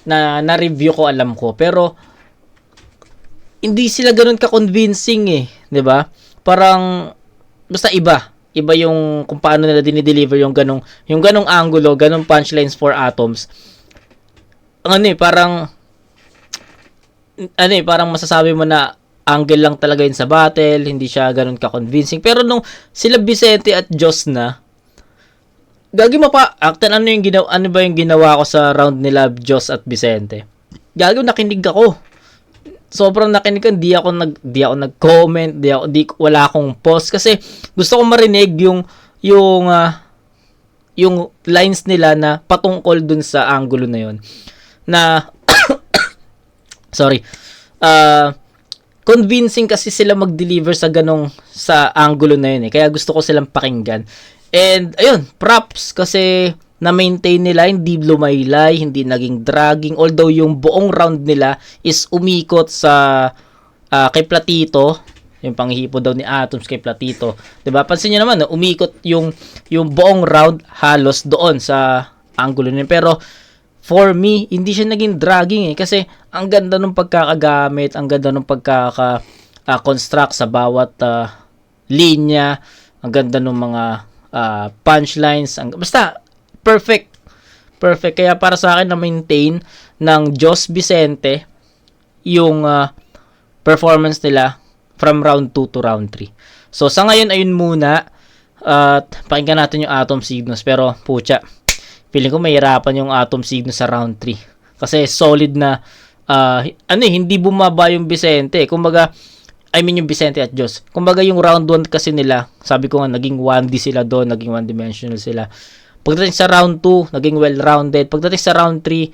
Na-review ko, alam ko. Pero, hindi sila ganon ka-convincing eh. 'Di ba? Parang, basta iba. Iba yung kung paano nila dinideliver yung ganong angulo, ganong punchlines for Atoms. Parang masasabi mo na angle lang talaga yun sa battle, hindi siya ganun ka-convincing. Pero nung sila Vicente at Joss na, gagi mo pa, aktan ano ba yung ginawa ko sa round nila Joss at Vicente? Gagi, nakinig ako. Sobrang nakinig ko, di ako nag-comment, wala akong post kasi gusto ko marinig yung lines nila na patungkol dun sa angulo na yun. Na sorry. Convincing kasi sila mag-deliver sa angulo na yun eh. Kaya gusto ko silang pakinggan. And ayun, props kasi na-maintain nila, hindi lumaylay, hindi naging dragging. Although yung buong round nila is umikot sa kay Platito, yung panghipo daw ni Atoms kay Platito. 'Di ba? Pansin niyo naman, no? Umikot yung buong round halos doon sa angulo niya. Pero for me, hindi siya naging dragging eh. Kasi ang ganda ng pagkakagamit, ang ganda ng pagkaka-construct sa bawat linya, ang ganda ng mga punchlines. Basta, perfect perfect. Kaya para sa akin, na-maintain ng Diyos Vicente yung performance nila from round 2 to round 3. So, sa ngayon, ayun muna. At pakinggan natin yung Atom Signos. Pero, pucha, feeling ko mahirapan yung Atom Signos sa round 3. Kasi solid na, hindi bumaba yung Vicente. Kumbaga, yung Vicente at Diyos. Kumbaga, yung round 1 kasi nila, sabi ko nga, naging 1D sila doon, naging one-dimensional sila. Pagdating sa round 2, naging well-rounded. Pagdating sa round 3,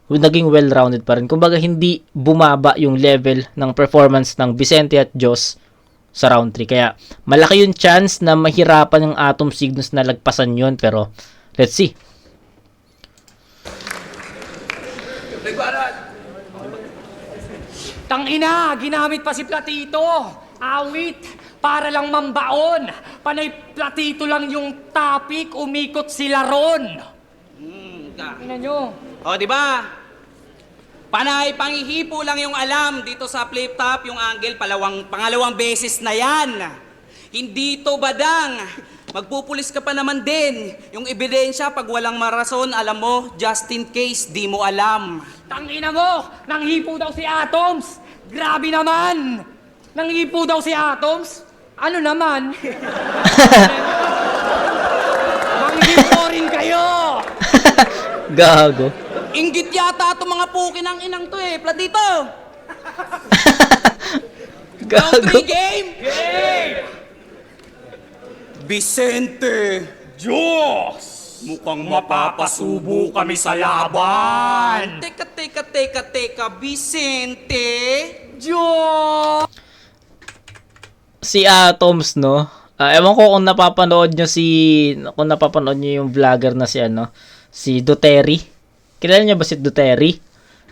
naging well-rounded pa rin. Kumbaga, hindi bumaba yung level ng performance ng Vicente at Diyos sa round 3. Kaya, malaki yung chance na mahirapan yung Atom Signos na lagpasan yun. Pero, let's see. Tangina, ginamit pa si Platito. Awit, para lang mambaon. Panay Platito lang yung topic, umikot sila ron. Tingnan nyo. O, di ba? Panay panghihipo lang yung alam dito sa flip top, yung angle, pangalawang beses na yan. Hindi to badang. Magpupulis ka pa naman din. Yung ebidensya, pag walang marason, alam mo, just in case, di mo alam. Tangina mo, nanghipo daw si Atoms. Grabe naman. Nanghipo daw si Atoms. Ano naman? Manghipo rin kayo. Gago. Inggit yata itong mga pukin ng inang to eh, Platito. Round 3 game? Vicente, Diyos! Mukhang mapapasubo kami sa laban! Teka, Vicente? Diyos! Si Atoms, no? Ewan ko kung napapanood nyo yung vlogger na si Duterte. Kilala niyo ba si Duterte?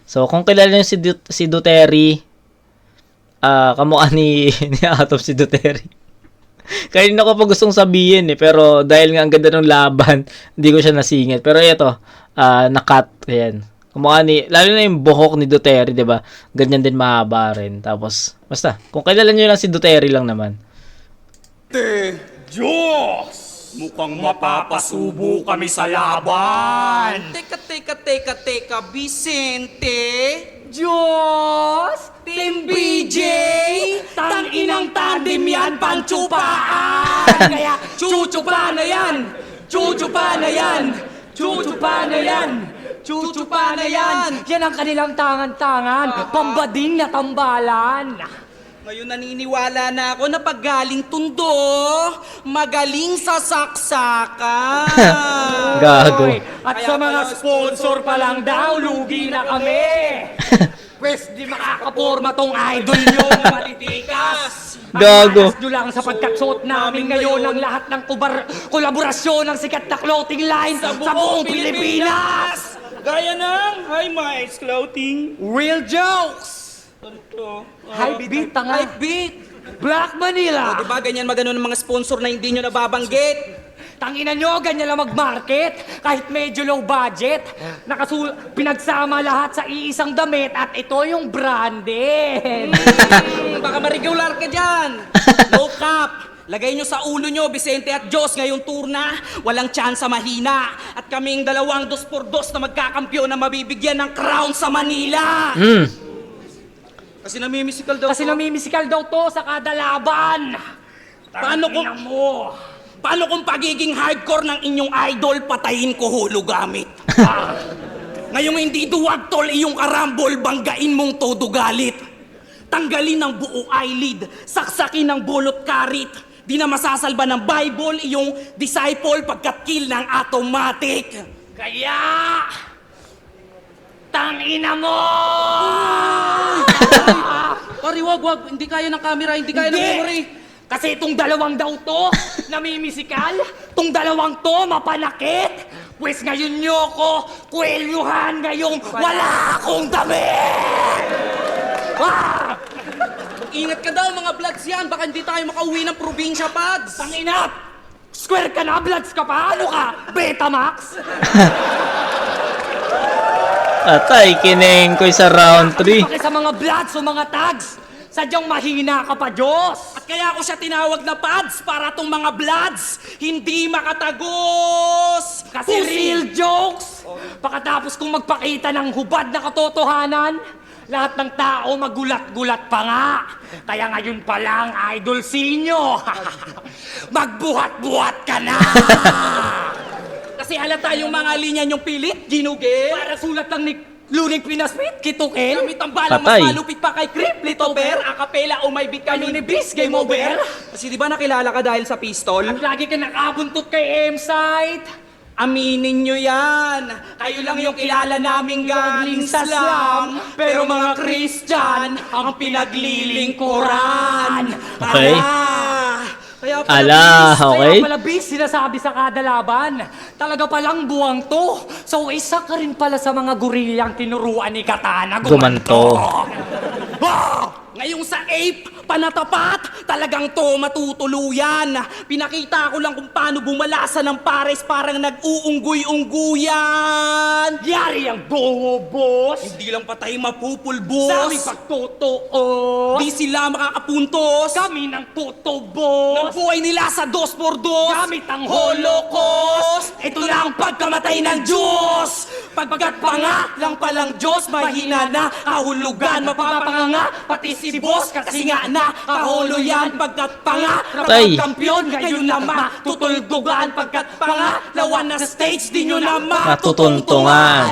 So, kung kilala niyo si Duterte, kamukha ni Atoms si Duterte. Kanina ko pa gustong sabihin pero dahil nga ang ganda ng laban, hindi ko siya nasingit. Pero ito, na-cut. Ayan. Kumukha lalo na yung buhok ni Duterte, di ba? Ganyan din mahaba rin. Tapos, basta, kung kilala niyo lang si Duterte lang naman. Diyos! Mukhang mapapasubo kami sa laban! Teka, Vicente? Diyos! Team BJ! Tang-inang tandem yan, pangtsupaan! Kaya, chuchupa na yan! Chuchupa na yan! Chuchupa na yan! Chuchupa na yan! Yan ang kanilang tangan-tangan. Pambading na tambalan. Ngayon naniniwala na ako na paggaling tundo, magaling sa saksakan. Gago. At sa mga sponsor pa lang daw, lugi na kami. Pwes di makakaporma tong idol nyo na matitikas. Gago. Pagmalas nyo lang sa pagkaksuot namin ngayon ng lahat ng kolaborasyon ng sikat na clothing line sa buong Pilipinas. Gaya ng High Miles Clothing. Real jokes. Hype beat, tanga. Hype beat. Black Manila. O diba ganyan magano ng mga sponsor na hindi nyo nababanggit? Tangina nyo, ganyan lang mag-market. Kahit medyo low budget. Pinagsama lahat sa iisang damit at ito yung branded. Baka ma-regular ka dyan. No cap. Lagay nyo sa ulo nyo, Vicente at Diyos, ngayong tour na, walang tsansa mahina. At kaming dalawang 2x2 na magkakampyon na mabibigyan ng crown sa Manila. Kasi namimisikal daw to sa kada laban. Paano kung pagiging hardcore ng inyong idol, patayin ko hulo gamit? Ngayong hindi duwag tol iyong karambol, banggain mong todo galit. Tanggalin ng buo eyelid, saksakin ng bolot karit. Di na masasalba ng Bible iyong disciple pagkat kill ng automatic. Kaya, tangina mo! Pari, wag. Hindi kaya ng camera, hindi kaya ng memory. Kasi itong dalawang daw to, namimisikal. Itong dalawang to, mapanakit. Pwes ngayon nyo ko, kwelyuhan ngayong wala akong damit! Ingat ka daw mga bloods yan, baka hindi tayo makauwi ng probinsya, Pads. Tangina! Square ka na, bloods ka pa? Ano ka? Betamax? Atay, kineng ko sa round 3. Bakit sa mga bloods o mga tags? Sadyang mahina ka pa, Diyos! At kaya ako siya tinawag na Pads para tong mga bloods hindi makatagos. Kasi real jokes! Pagkatapos kong magpakita ng hubad na katotohanan, lahat ng tao magulat-gulat pa nga. Kaya ngayon pa lang, Idol Sinyo, magbuhat-buhat ka na! Kasi halata yung mga linya niyong pilit, ginugel. Para sulat lang ni Luning Pinasmit, Kitukel. Gamit ang balang Patay. mas malupit pa kay Crip, Litoper, Acapella o may beat kami ni Bis, Game Over. Kasi di ba nakilala ka dahil sa pistol? At lagi ka nakabuntot kay M-Site. Aminin nyo yan. Kayo lang yung kilala naming galing sa slam. Pero mga Christian, ang pinaglilingkuran. Okay. Kaya Ala, okay. Kaya pala, Bis, sinasabi sa kada laban. Talaga palang buwang to. So, isa ka rin pala sa mga gorillang tinuruan ni Katana Gumanto. Ngayong sa ape, panatapat, talagang to matutuluyan. Pinakita ko lang kung paano bumalasan ng pares parang nag-uunggoy-ungguyan. Yari ang bungo, boss. Hindi lang patay mapupulbos. Sa aming pagtotoo. Di sila makakapuntos. Kami ng totoo, Ng boss. buhay nila sa 2x2. Gamit ang Holocaust. Ito lang ang pagkamatay ng Diyos. Pagkat panga lang palang Diyos, mahina na kahulugan. Mapapanganga pati si boss kasi nga na kaholo yan. Pagkat panga Tay. kampyon, ngayon na matutuldugan. Pagkat panga lawan na stage, di nyo na Matutuntungan.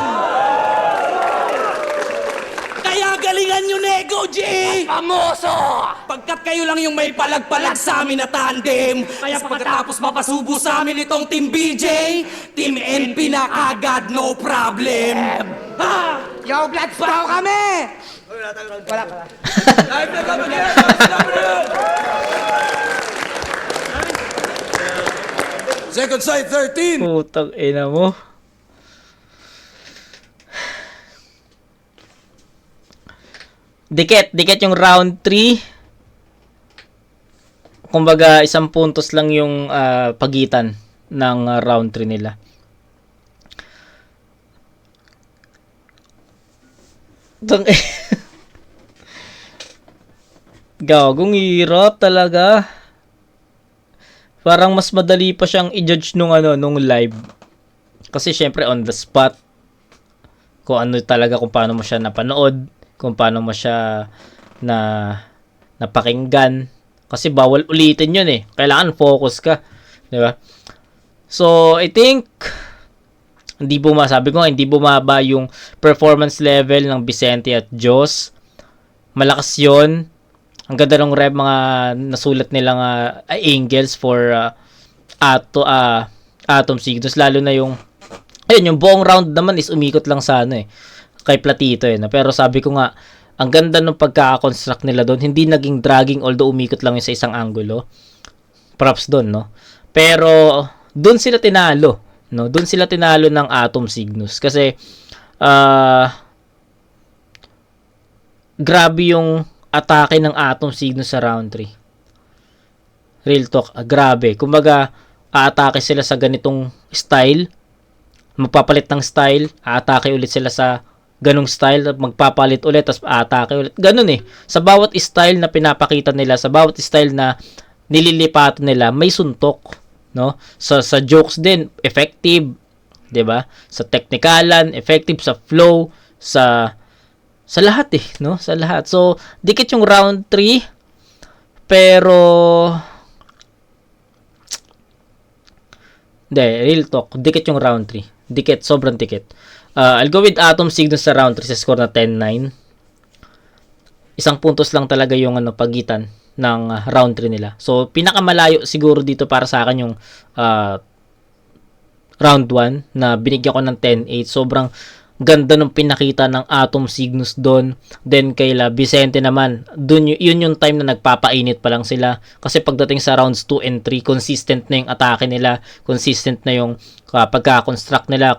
Kaya galingan nyo nego, G! Famoso! Pagkat kayo lang yung may palag-palag sa amin na tandem. Kaya pagkatapos mapasubo sa amin itong Team BJ, Team NP na agad, no problem. Ha! Yo, Bloods daw kami! Second side, 13. Putang ina mo. Dikit yung round 3. Kumbaga, 1 puntos lang yung pagitan ng round 3 nila. Gagong hirap talaga. Parang mas madali pa siyang i-judge nung live. Kasi syempre on the spot. Kung ano talaga, kung paano mo siya napanood, kung paano mo siya napakinggan. Kasi bawal ulitin yun eh. Kailangan focus ka. Di ba? So, I think hindi bumaba yung performance level ng Vicente at Jos. Malakas yun. Ang ganda ng rep, mga nasulat nilang angles for Atom Cygnus. Lalo na yung buong round naman is umikot lang sa kay Platito pero sabi ko nga, ang ganda ng pagkaka-construct nila doon. Hindi naging dragging, although umikot lang yung sa isang angulo. Props doon, no? Pero doon sila tinalo, no? Doon sila tinalo ng Atom Cygnus kasi grabe yung atake ng Atom Cygnus sa round 3. Real talk, grabe. Kumbaga, aatake sila sa ganitong style, magpapalit ng style, aatake ulit sila sa ganong style, magpapalit ulit, tapos aatake ulit. Ganon eh. Sa bawat style na pinapakita nila, sa bawat style na nililipat nila, may suntok, no? Sa jokes din, effective, 'di ba? Sa technicalan, effective, sa flow, sa lahat no? Sa lahat. So, dikit yung round 3, pero real talk, dikit yung round 3. Dikit, sobrang dikit. I'll go with Atom Cygnus sa round 3 sa score na 10-9. 1 puntos lang talaga yung pagitan ng round 3 nila. So, pinakamalayo siguro dito para sa akin yung round 1 na binigyan ko ng 10-8. Sobrang ganda ng pinakita ng Atom Cygnus doon. Then kay Vicente naman, yun yung time na nagpapainit pa lang sila. Kasi pagdating sa rounds 2 and 3, consistent na yung atake nila, consistent na yung pagka-construct nila,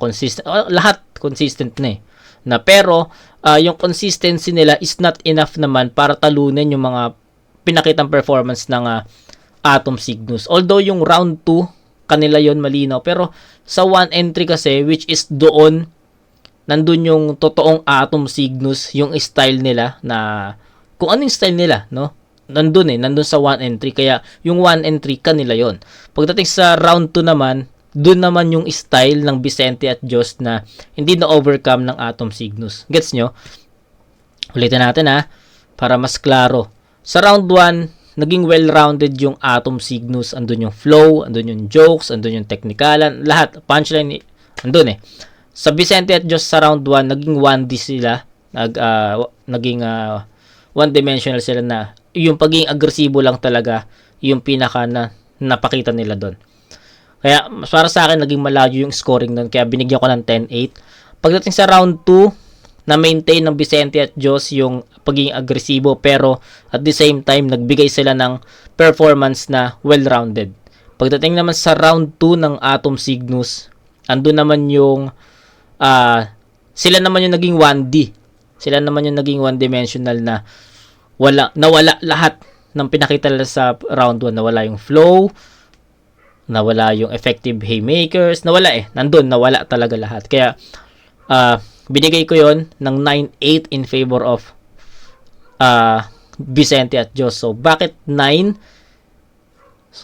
lahat consistent na pero yung consistency nila is not enough naman para talunin yung mga pinakitang performance ng Atom Cygnus. Although yung round 2 kanila yon malinaw, pero sa 1 and 3 kasi, which is doon nandun yung totoong Atom Cygnus, yung style nila na kung anong style nila, no? Nandun sa 1 and 3, kaya yung 1 and 3 kanila yon. Pagdating sa round 2 naman, doon naman yung style ng Vicente at Diyos na hindi na-overcome ng Atom Cygnus. Gets nyo? Ulitin natin para mas klaro. Sa round 1, naging well-rounded yung Atom Cygnus. Andun yung flow, andun yung jokes, andun yung technicalan, lahat. Punchline, andun Sa Vicente at Diyos sa round 1, naging 1D sila. Naging one-dimensional sila na yung pagiging agresibo lang talaga yung pinaka na napakita nila doon. Kaya para sa akin naging malayo yung scoring doon kaya binigyan ko ng 10-8. Pagdating sa round 2, na-maintain ng Vicente at Diyos yung pagiging agresibo pero at the same time nagbigay sila ng performance na well-rounded. Pagdating naman sa round 2 ng Atom Cygnus, andun naman yung sila naman yung naging 1D. Sila naman yung naging one-dimensional na nawala lahat ng pinakita nila sa round 1. Nawala yung flow, nawala yung effective haymakers, nawala talaga lahat. Kaya binigay ko yon ng 9-8 in favor of Vicente at Diyos. So bakit 9?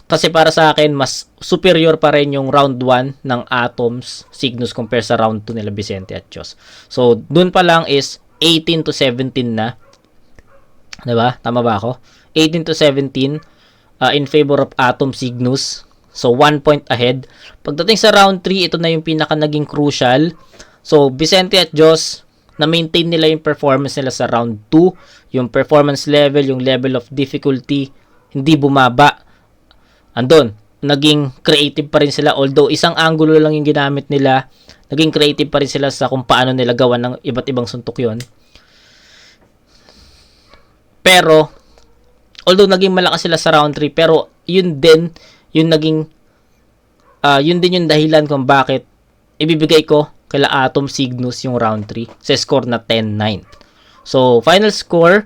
Kasi para sa akin mas superior pa rin yung round 1 ng Atoms Cygnus compare sa round 2 nila Vicente at Diyos. So dun pa lang is 18 to 17 na. 'Di ba? Tama ba ako? 18 to 17 in favor of Atom Cygnus. So 1 point ahead. Pagdating sa round 3, ito na yung pinaka naging crucial. So Vicente at Diyos na-maintain nila yung performance nila sa round 2. Yung performance level, yung level of difficulty hindi bumaba. Andun, naging creative pa rin sila. Although isang angulo lang yung ginamit nila, naging creative pa rin sila sa kung paano nila gawa ng iba't ibang suntok yon. Pero, although naging malakas sila sa round 3, pero yun din yung yung dahilan kung bakit ibibigay ko kila Atom Cygnus yung round 3 sa score na 10-9. So, final score,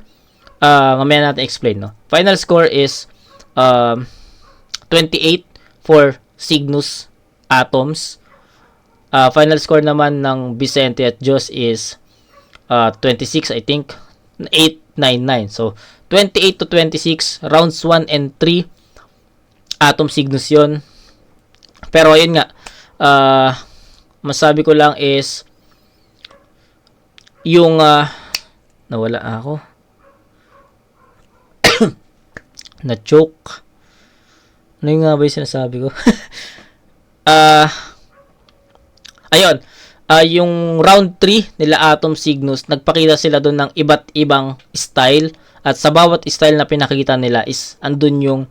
mamaya natin explain, no? Final score is 28 for Cygnus Atoms. Final score naman ng Vicente at Diyos is 26, I think. 8-9-9. So, 28 to 26, rounds 1 and 3, Atom Cygnus yun. Pero, ayun nga, masabi ko lang is, yung, nawala ako. Na-choke. Ano yung nga ba yung sinasabi ko? Ayun. Yung round 3 nila Atom Cygnus, nagpakita sila doon ng iba't ibang style. At sa bawat style na pinakita nila is andun yung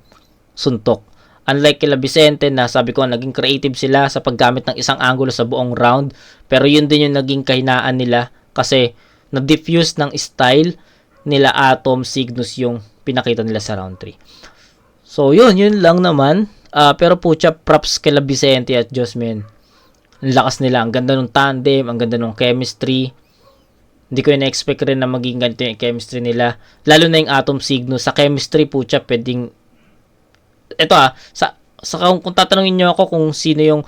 suntok. Unlike kila Vicente na sabi ko naging creative sila sa paggamit ng isang angulo sa buong round. Pero yun din yung naging kahinaan nila kasi na-diffuse ng style nila Atom Cygnus yung pinakita nila sa round 3. So yun lang naman. Pero pucha, props kila Vicente at Diyos, men. Ang lakas nila, ang ganda ng tandem, ang ganda ng chemistry. Hindi ko na-expect rin na maging ganito yung chemistry nila. Lalo na yung Atom Cygnus. Sa chemistry, pucha, pwedeng... Ito kung tatanungin nyo ako kung sino yung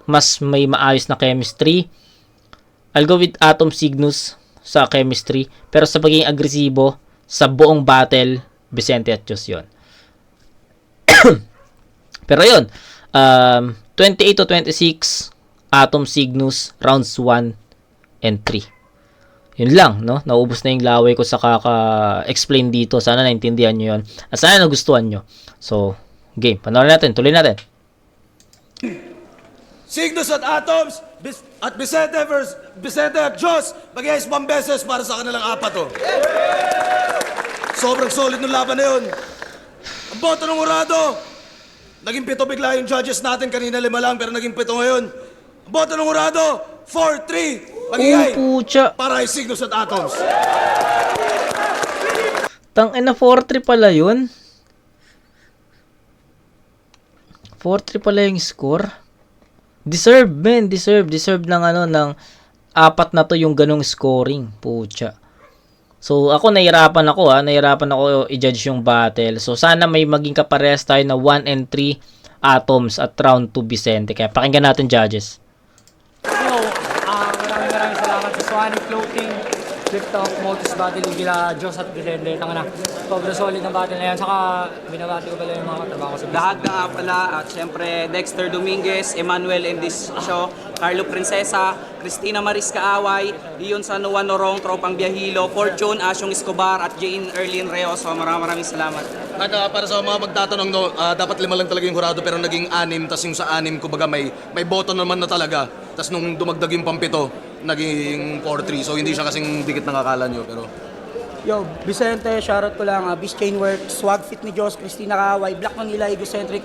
mas may maayos na chemistry, I'll go with Atom Cygnus sa chemistry. Pero sa pagiging agresibo, sa buong battle, Vicente at Diyos yun. Pero yun, 28 to 26, Atom Cygnus, rounds 1 and 3. Yun lang, no? Naubos na yung laway ko sa kaka-explain dito. Sana naintindihan nyo yun. At sana nagustuhan nyo. So, game. Panoorin natin. Tuloy natin. Cygnus at Atoms, at Vicente versus Vicente at Diyos, mag-iayos 1 beses para sa kanilang 4. Sobrang solid ng laban na yun. Ang boto ng Urado, naging 7 bigla yung judges natin. Kanina 5 lang, pero naging 7 ngayon. Ang boto ng Urado, 4-3. Magigay pucha. para kay Cygnus at Atoms. Tangina, 4-3 pala yun. 4-3 pala yung score. Deserve, men. Deserve ng ng 4 na to yung ganong scoring. Pucha. So, ako nahirapan ako i-judge yung battle. So, sana may maging kaparehas tayo na 1 and 3 Atoms at round 2 Vicente. Kaya pakinggan natin, judges. Maraming salamat sa Swanee Floating, Lift Off, Modus Battle, Gila, Diyos at Vicente. Tanga na. sobrang solid ng battle na yan. Saka binabati ko pala yung mga katrabaho ko sa business. Lahat na nga pala, at syempre Dexter Dominguez, Emmanuel Endisio, Carlo Princesa, Cristina Maris Kaaway, Ion San Juan Norong, Tropang Biahilo, Fortune, Asyong Escobar, at Jane Erlin Reoso. Maraming salamat. At para sa mga magtatanong, no, dapat 5 lang talaga yung hurado pero naging 6, tas yung sa 6, kumbaga may boto naman na talaga. Tas nung dumagdag yung pampito, naging 4-3. So hindi siya kasing dikit ng akala nyo, pero... Yo, Vicente, shoutout ko lang, Biscayne Works, Swag Fit ni Diyos, Christina Kaaway, Black Manila, Egocentric,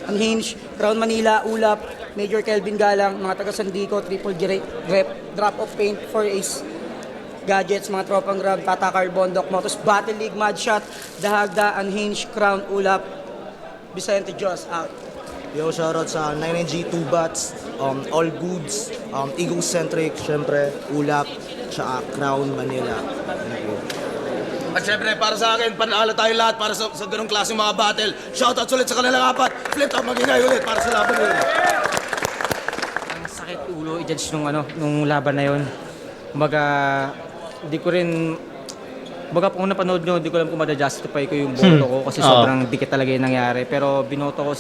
Unhinged, Crown Manila, Ulap, Major Kelvin Galang, mga taga Sandico, Triple J, Rep, Drop of Paint, 4Ace, Gadgets, mga tropang grab, Tata Carbon, Doc Motos, Battle League, Mudshot, Dahagda, Unhinged, Crown, Ulap, Vicente Diyos, out. Yo, shoutout sa 9NG, 2 Bats, All Goods, Egocentric, syempre, Ulap, tsaka Crown Manila. Thank you. At syempre, para sa akin, panalo tayo lahat para sa ganong klaseng mga battle. Shoutout ulit sa kanilang 4. Flip top, magingay ulit para sa laban nila. Ang sakit ulo i-judge nung laban na yon. Kumbaga, hindi ko rin kung napanood nyo, hindi ko alam kung ma-justify ko yung boto ko kasi sobrang dikit talaga yung nangyari. Pero binoto ko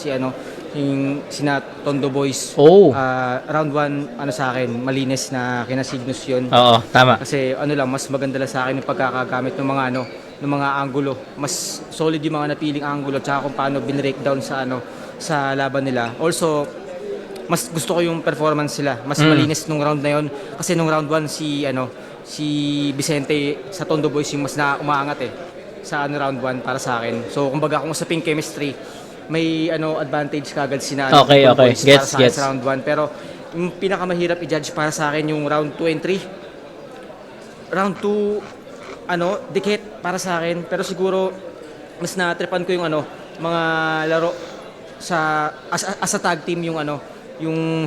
yung sina Tondo Boys. Oh. Round 1, sa akin, malinis na kinasignus yun. Oo, tama. Kasi mas maganda lang sa akin yung pagkakagamit ng mga angulo. Mas solid yung mga napiling angulo tsaka kung paano binreakdown sa laban nila. Also, mas gusto ko yung performance sila. Mas malinis nung round na yon kasi nung round 1 si Vicente sa Tondo Boys yung mas umaangat sa round 1 para sa akin. So kumbaga kung usaping chemistry, may advantage kagad sina Okay, Tondo okay. Boys para sa akin Gets. sa round 1. Pero yung pinakamahirap i-judge para sa akin yung round 2 and 3. Round 2 dikit para sa akin, pero siguro mas natripan ko yung mga laro sa as a tag team yung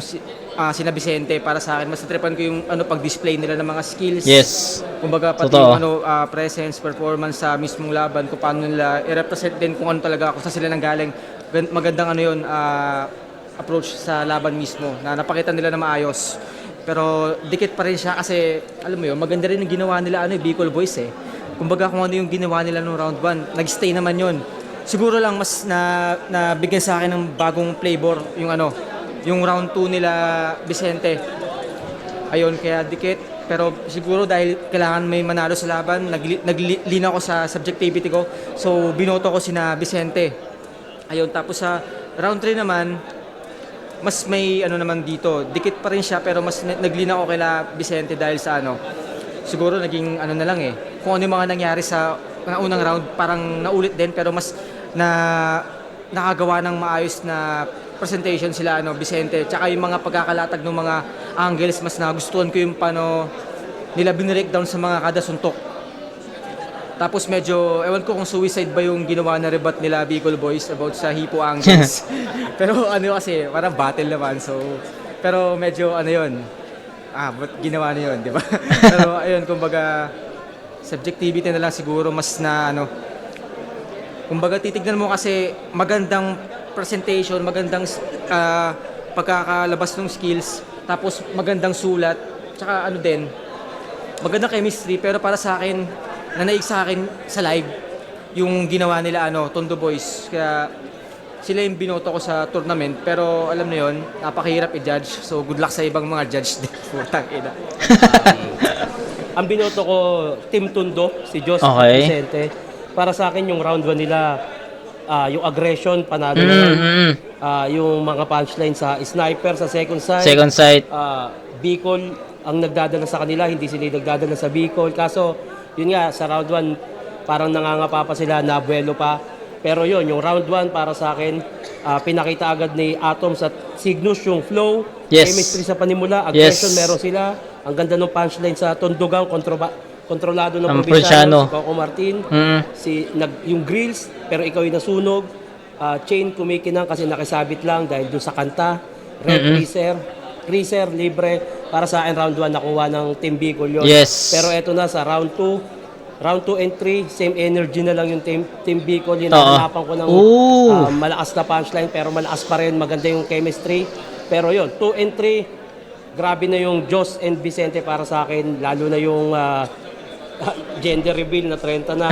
sina Vicente. Para sa akin mas natripan ko yung pag-display nila ng mga skills. Yes. Kumbaga pati Totoo. yung presence, performance sa mismong laban, kung paano nila i-represent din kung ano talaga, kung saan sila nanggaling. Magandang approach sa laban mismo na napakita nila na maayos. Pero dikit pa rin siya kasi alam mo yun, maganda rin yung ginawa nila Bicol Boys Kumbaga kung ano yung ginawa nila nung round 1, nag-stay naman yun. Siguro lang mas nabigyan sa akin ng bagong flavor yung round 2 nila Vicente. Ayun, kaya dikit. Pero siguro dahil kailangan may manalo sa laban, naglina ko sa subjectivity ko. So, binoto ko sina Vicente. Ayun, tapos sa round 3 naman, mas may naman dito. Dikit pa rin siya, pero mas naglina ko kila Vicente dahil sa siguro naging na lang kung ano yung mga nangyari sa unang round, parang naulit din, pero mas nakagawa ng maayos na presentation sila Vicente, tsaka yung mga pagkakalatag ng mga angles, mas nagustuhan ko yung paano nila binreakdown sa mga kada suntok. Tapos medyo, ewan ko kung suicide ba yung ginawa na rebat nila Bicol Boys about sa hipo angles. Pero kasi, parang battle naman, so, pero medyo yun, ba't ginawa na yun, di ba? Pero ayun, kumbaga, subjectivity na lang siguro, mas kumbaga titignan mo kasi magandang presentation, magandang pagkakalabas ng skills, tapos magandang sulat, tsaka din, magandang chemistry, pero para sa akin, nanaig sa akin sa live, yung ginawa nila Tondo Boys, kaya sila yung binoto ko sa tournament, pero alam na yun, napakahirap i-judge, so good luck sa ibang mga judge din. Putang ina. Ang binoto ko, Team Tondo, si Jos Okay. Vicente. Para sa akin, yung round 1 nila, yung aggression, panalo na yan. Yung mga punchline sa sniper, sa second sight. Second sight. Bicol, ang nagdadala sa kanila, hindi sila yung nagdadala sa Bicol. Kaso, yun nga, sa round 1, parang nangangapa pa sila, nabuelo pa. Pero yun, yung round 1 para sa akin, pinakita agad ni Atoms at Cygnus yung flow, Yes. chemistry sa panimula, aggression Yes. meron sila. Ang ganda ng punchline sa Tondogang, kontrolado ng Ang probinsyano, Provinciano. si Coco Martin, yung grills, pero ikaw yung nasunog. Chain kumikinang kasi nakisabit lang dahil dun sa kanta. Red Freezer, libre. Para sa akin, round 1 nakuha ng Team Bicol yun. Yes. Pero eto na sa round 2 and 3, same energy na lang yung Team Bicol. Yun, Oo. nahanapan ko ng Ooh. malakas na punchline, pero malakas pa rin, maganda yung chemistry. Pero yun, 2 and 3, grabe na yung Jos and Vicente para sa akin, lalo na yung gender reveal na 30 na.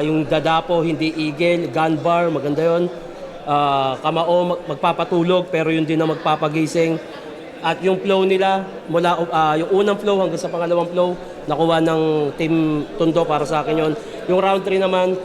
Yung Dadapo, hindi Eagle, Gun Bar, maganda yun. Kamao, magpapatulog, pero yun din na magpapagising. At yung flow nila, mula yung unang flow hanggang sa pangalawang flow, nakuha ng Team Tondo para sa akin yun. Yung round 3 naman,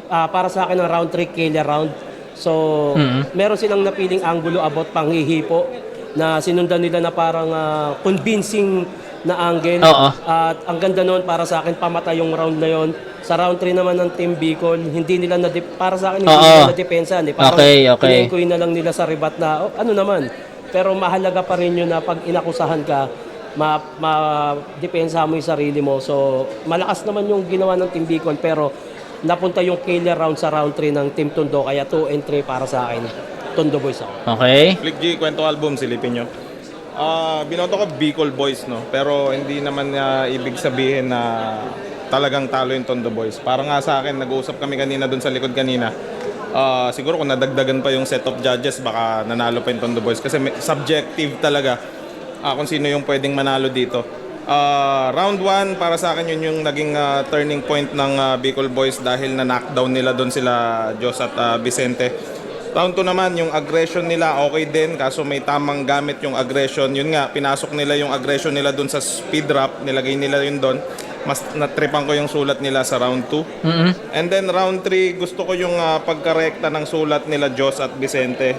para sa akin ang round 3 killer round. So, meron silang napiling angulo about panghihipo na sinundan nila na parang convincing na angle. Oo. At ang ganda noon para sa akin, pamatay yung round na yon. Sa round 3 naman ng Team Bicol, hindi nila para sa akin, hindi nila na-depensa. Parang Okay. pinengkuin na lang nila sa rebat na, ano naman. Pero mahalaga pa rin yun na pag inakusahan ka, ma-depensa mo yung sarili mo. So, malakas naman yung ginawa ng Team Bicol, pero napunta yung killer round sa round 3 ng Team Tondo, kaya 2 and 3 para sa akin. Tondo Boys ako. Okay. Flick G, kwento album, silipin nyo. Binoto ko Bicol Boys, no? Pero hindi naman ibig sabihin na talagang talo yung Tondo Boys. Parang nga sa akin, nag-uusap kami kanina dun sa likod kanina. Siguro kung nadagdagan pa yung set of judges, baka nanalo pa yung Tondo Boys. Kasi subjective talaga kung sino yung pwedeng manalo dito. Round 1, para sa akin yun yung naging turning point ng Bicol Boys dahil na-knockdown nila doon sila Jos at Vicente. Round 2 naman, yung aggression nila okay din, kaso may tamang gamit yung aggression. Yun nga, pinasok nila yung aggression nila doon sa speed drop, nilagay nila yun doon. Mas natripan ko yung sulat nila sa round 2. And then round 3, gusto ko yung pagkarekta ng sulat nila Jos at Vicente.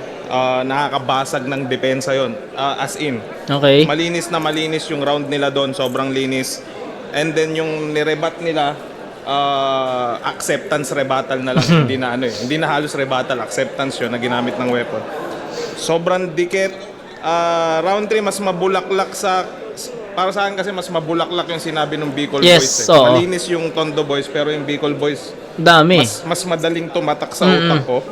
Nakakabasag ng depensa yon, as in. Okay. Malinis na malinis yung round nila doon, sobrang linis. And then yung nirebat nila, acceptance rebuttal na lang, hindi na halos rebuttal, acceptance yun na ginamit ng weapon. Sobrang dikit. Round 3 mas mabulaklak para sa akin kasi mas mabulaklak yung sinabi ng Bicol Boys. Oo. Malinis yung Tondo Boys pero yung Bicol Boys Dami. mas madaling tumatak sa utak ko.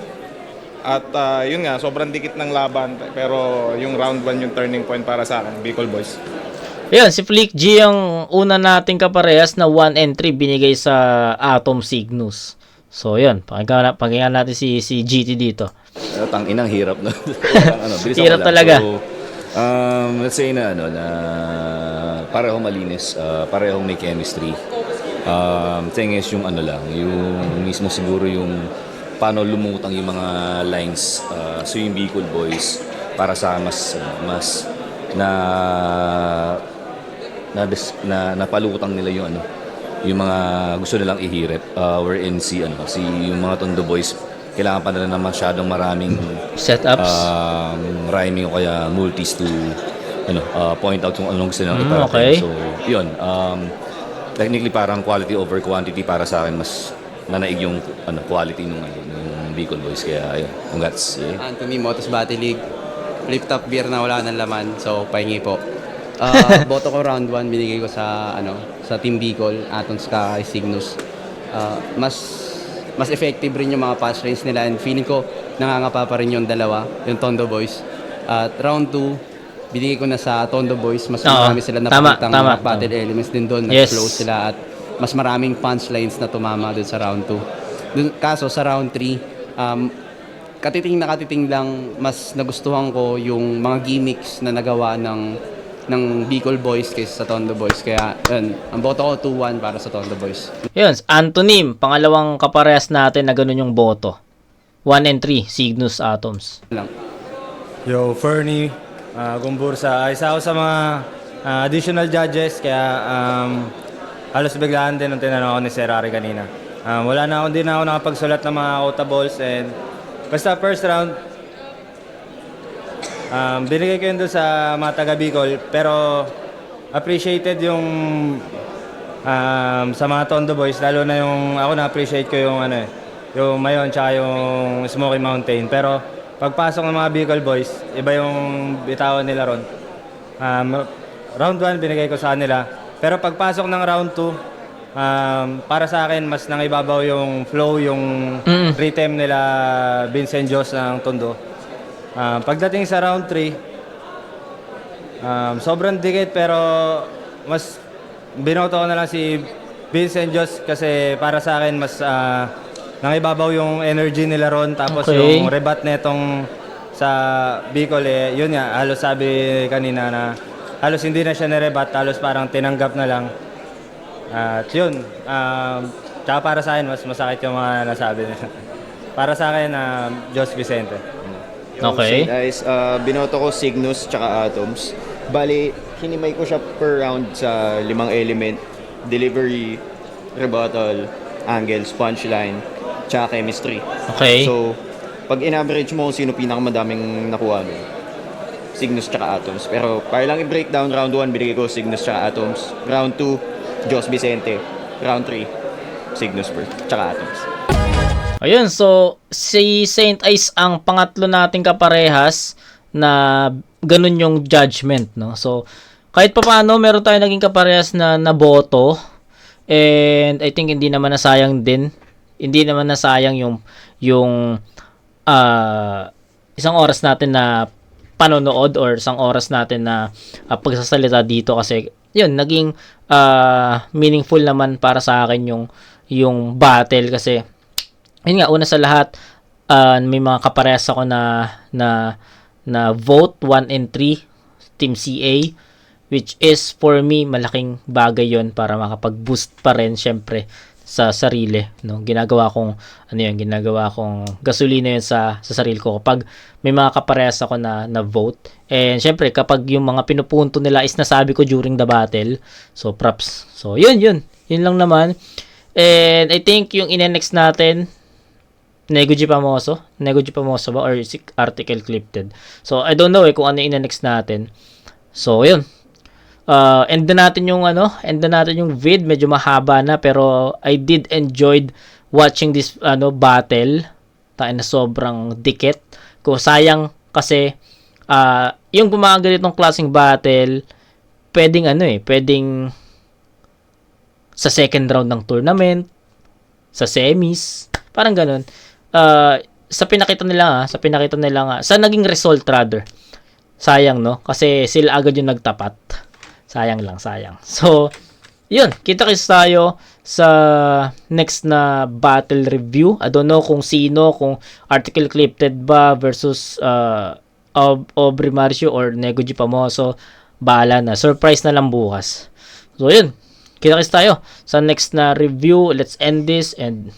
At yun nga, sobrang dikit ng laban pero yung round 1 yung turning point para sa akin, Bicol Boys. Ayun, si Flick G ang una nating kaparehas na 1 and 3 binigay sa Atom Cygnus. So, yun. Pakinggan natin si GT dito. Tanginang hirap na. Bilis Hirap lang. talaga. So, let's say na parehong malinis, parehong may chemistry. Thing is yung yung mismo siguro yung paano lumutang yung mga lines. So yung Bicol Boys para sa mas napalutang nila yung mga gusto nilang ihirip, wherein yung mga Tondo Boys kailangan pa nila na masyadong maraming setups, rhyming o kaya multis to point out kung anong gusto nilang iparating. Okay. So yun, technically parang quality over quantity para sa akin, mas nanaig yung quality ng Bicol Boys, kaya ayun, congrats. Anthony, Motos Battle League, flip top beer na wala ng laman, so pahingi po. Boto ko round 1, binigay ko sa Team Bicol, Atom Ska, Cygnus. Mas effective rin yung mga pass lanes nila, and feeling ko nangangapa pa rin yung dalawa, yung Tondo Boys. At round 2, binigay ko na sa Tondo Boys, mas marami sila napakitang mga battle elements din doon, nag-flow sila at mas maraming punchlines na tumama doon sa round 2. Kaso sa round 3, katiting lang, mas nagustuhan ko yung mga gimmicks na nagawa ng Bicol Boys kaysa sa Tondo Boys. Kaya yun, ang boto ko 2-1 para sa Tondo Boys. Yun, Antonym, pangalawang kaparehas natin na ganun yung boto. 1 and 3, Cygnus Atoms. Yo, Fernie, Gumbursa. Isa ako sa mga additional judges, kaya halos biglaan din nung tinanong ako ni Sir Ari kanina. Hindi na ako nakapagsulat ng mga quotables, and basta first round, binigay ko yun doon sa mga taga Bicol, pero appreciated yung sa mga Tondo Boys, lalo na yung ako na-appreciate ko yung yung Mayon tsaka yung Smoky Mountain. Pero pagpasok ng mga Bicol Boys, iba yung bitawan nila ron. Round 1 binigay ko sa kanila, pero pagpasok ng round 2, para sa akin mas nangibabaw yung flow, yung rhythm nila Vincent Jos ng Tondo. Pagdating sa round 3, sobrang dikit, pero mas binoto ko na lang si Vincent Jos kasi para sa akin mas nangibabaw yung energy nila ron. Tapos yung rebat netong sa Bicol, yun nga, halos sabi kanina na halos hindi na siya nirebat, halos parang tinanggap na lang. At yun, Tsaka para sa akin, mas masakit yung mga nasabi nila. Para sa akin, Jos Vicente. Okay. Guys, binoto ko Cygnus tsaka Atoms. Bali, hinimay ko siya per round sa 5 element. Delivery, rebuttal, angles, punchline, tsaka chemistry. Okay. So, pag in-average mo kung sino pinakamadaming nakuha nun, Cygnus tsaka Atoms. Pero para lang i-breakdown, round 1 binigay ko Cygnus tsaka Atoms. Round 2, Jos Vicente. Round 3, Cygnus first tsaka Atoms. Ayun, so si Saint Ice ang pangatlo nating kaparehas na ganun yung judgment, no? So, kahit pa paano, meron tayo naging kaparehas na naboto. And I think hindi naman nasayang din. Hindi naman nasayang yung isang oras natin na panonood or isang oras natin na pagsasalita dito kasi yun, naging meaningful naman para sa akin yung battle kasi yun nga, una sa lahat, may mga kaparehas ako na vote 1 and 3 Team CA, which is for me malaking bagay yon para makapag-boost pa rin syempre sa sarili, no? Ginagawa kong gasolina yun sa sarili ko kapag may mga kaparehas ako na vote. And syempre kapag yung mga pinupunto nila is nasabi ko during the battle, so props. So yun lang naman. And I think yung ine-next natin, Nego G Pamoso ba or si Article Clipted. So I don't know kung ano ina-next natin. So yun. End na natin yung vid, medyo mahaba na pero I did enjoyed watching this battle. Tayo na sobrang dikit. Kung sayang kasi yung gumawa ganitong klaseng battle, pwedeng sa second round ng tournament, sa semis, parang ganun. Sa pinakita nila sa naging result rather. Sayang, no? Kasi sila agad yung nagtapat. Sayang. So, yun. Kita-kits tayo sa next na battle review. I don't know kung Article Clipted ba versus Aubrey Marcio or Nego G Pamoso. Bahala na. Surprise na lang bukas. So, yun. Kita-kits tayo sa next na review. Let's end this and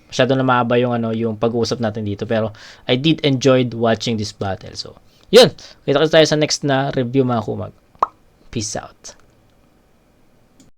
masyado na mahaba yung pag-uusap natin dito pero I did enjoyed watching this battle. So, yun. Kita-kits tayo sa next na review mga kumag. Peace out.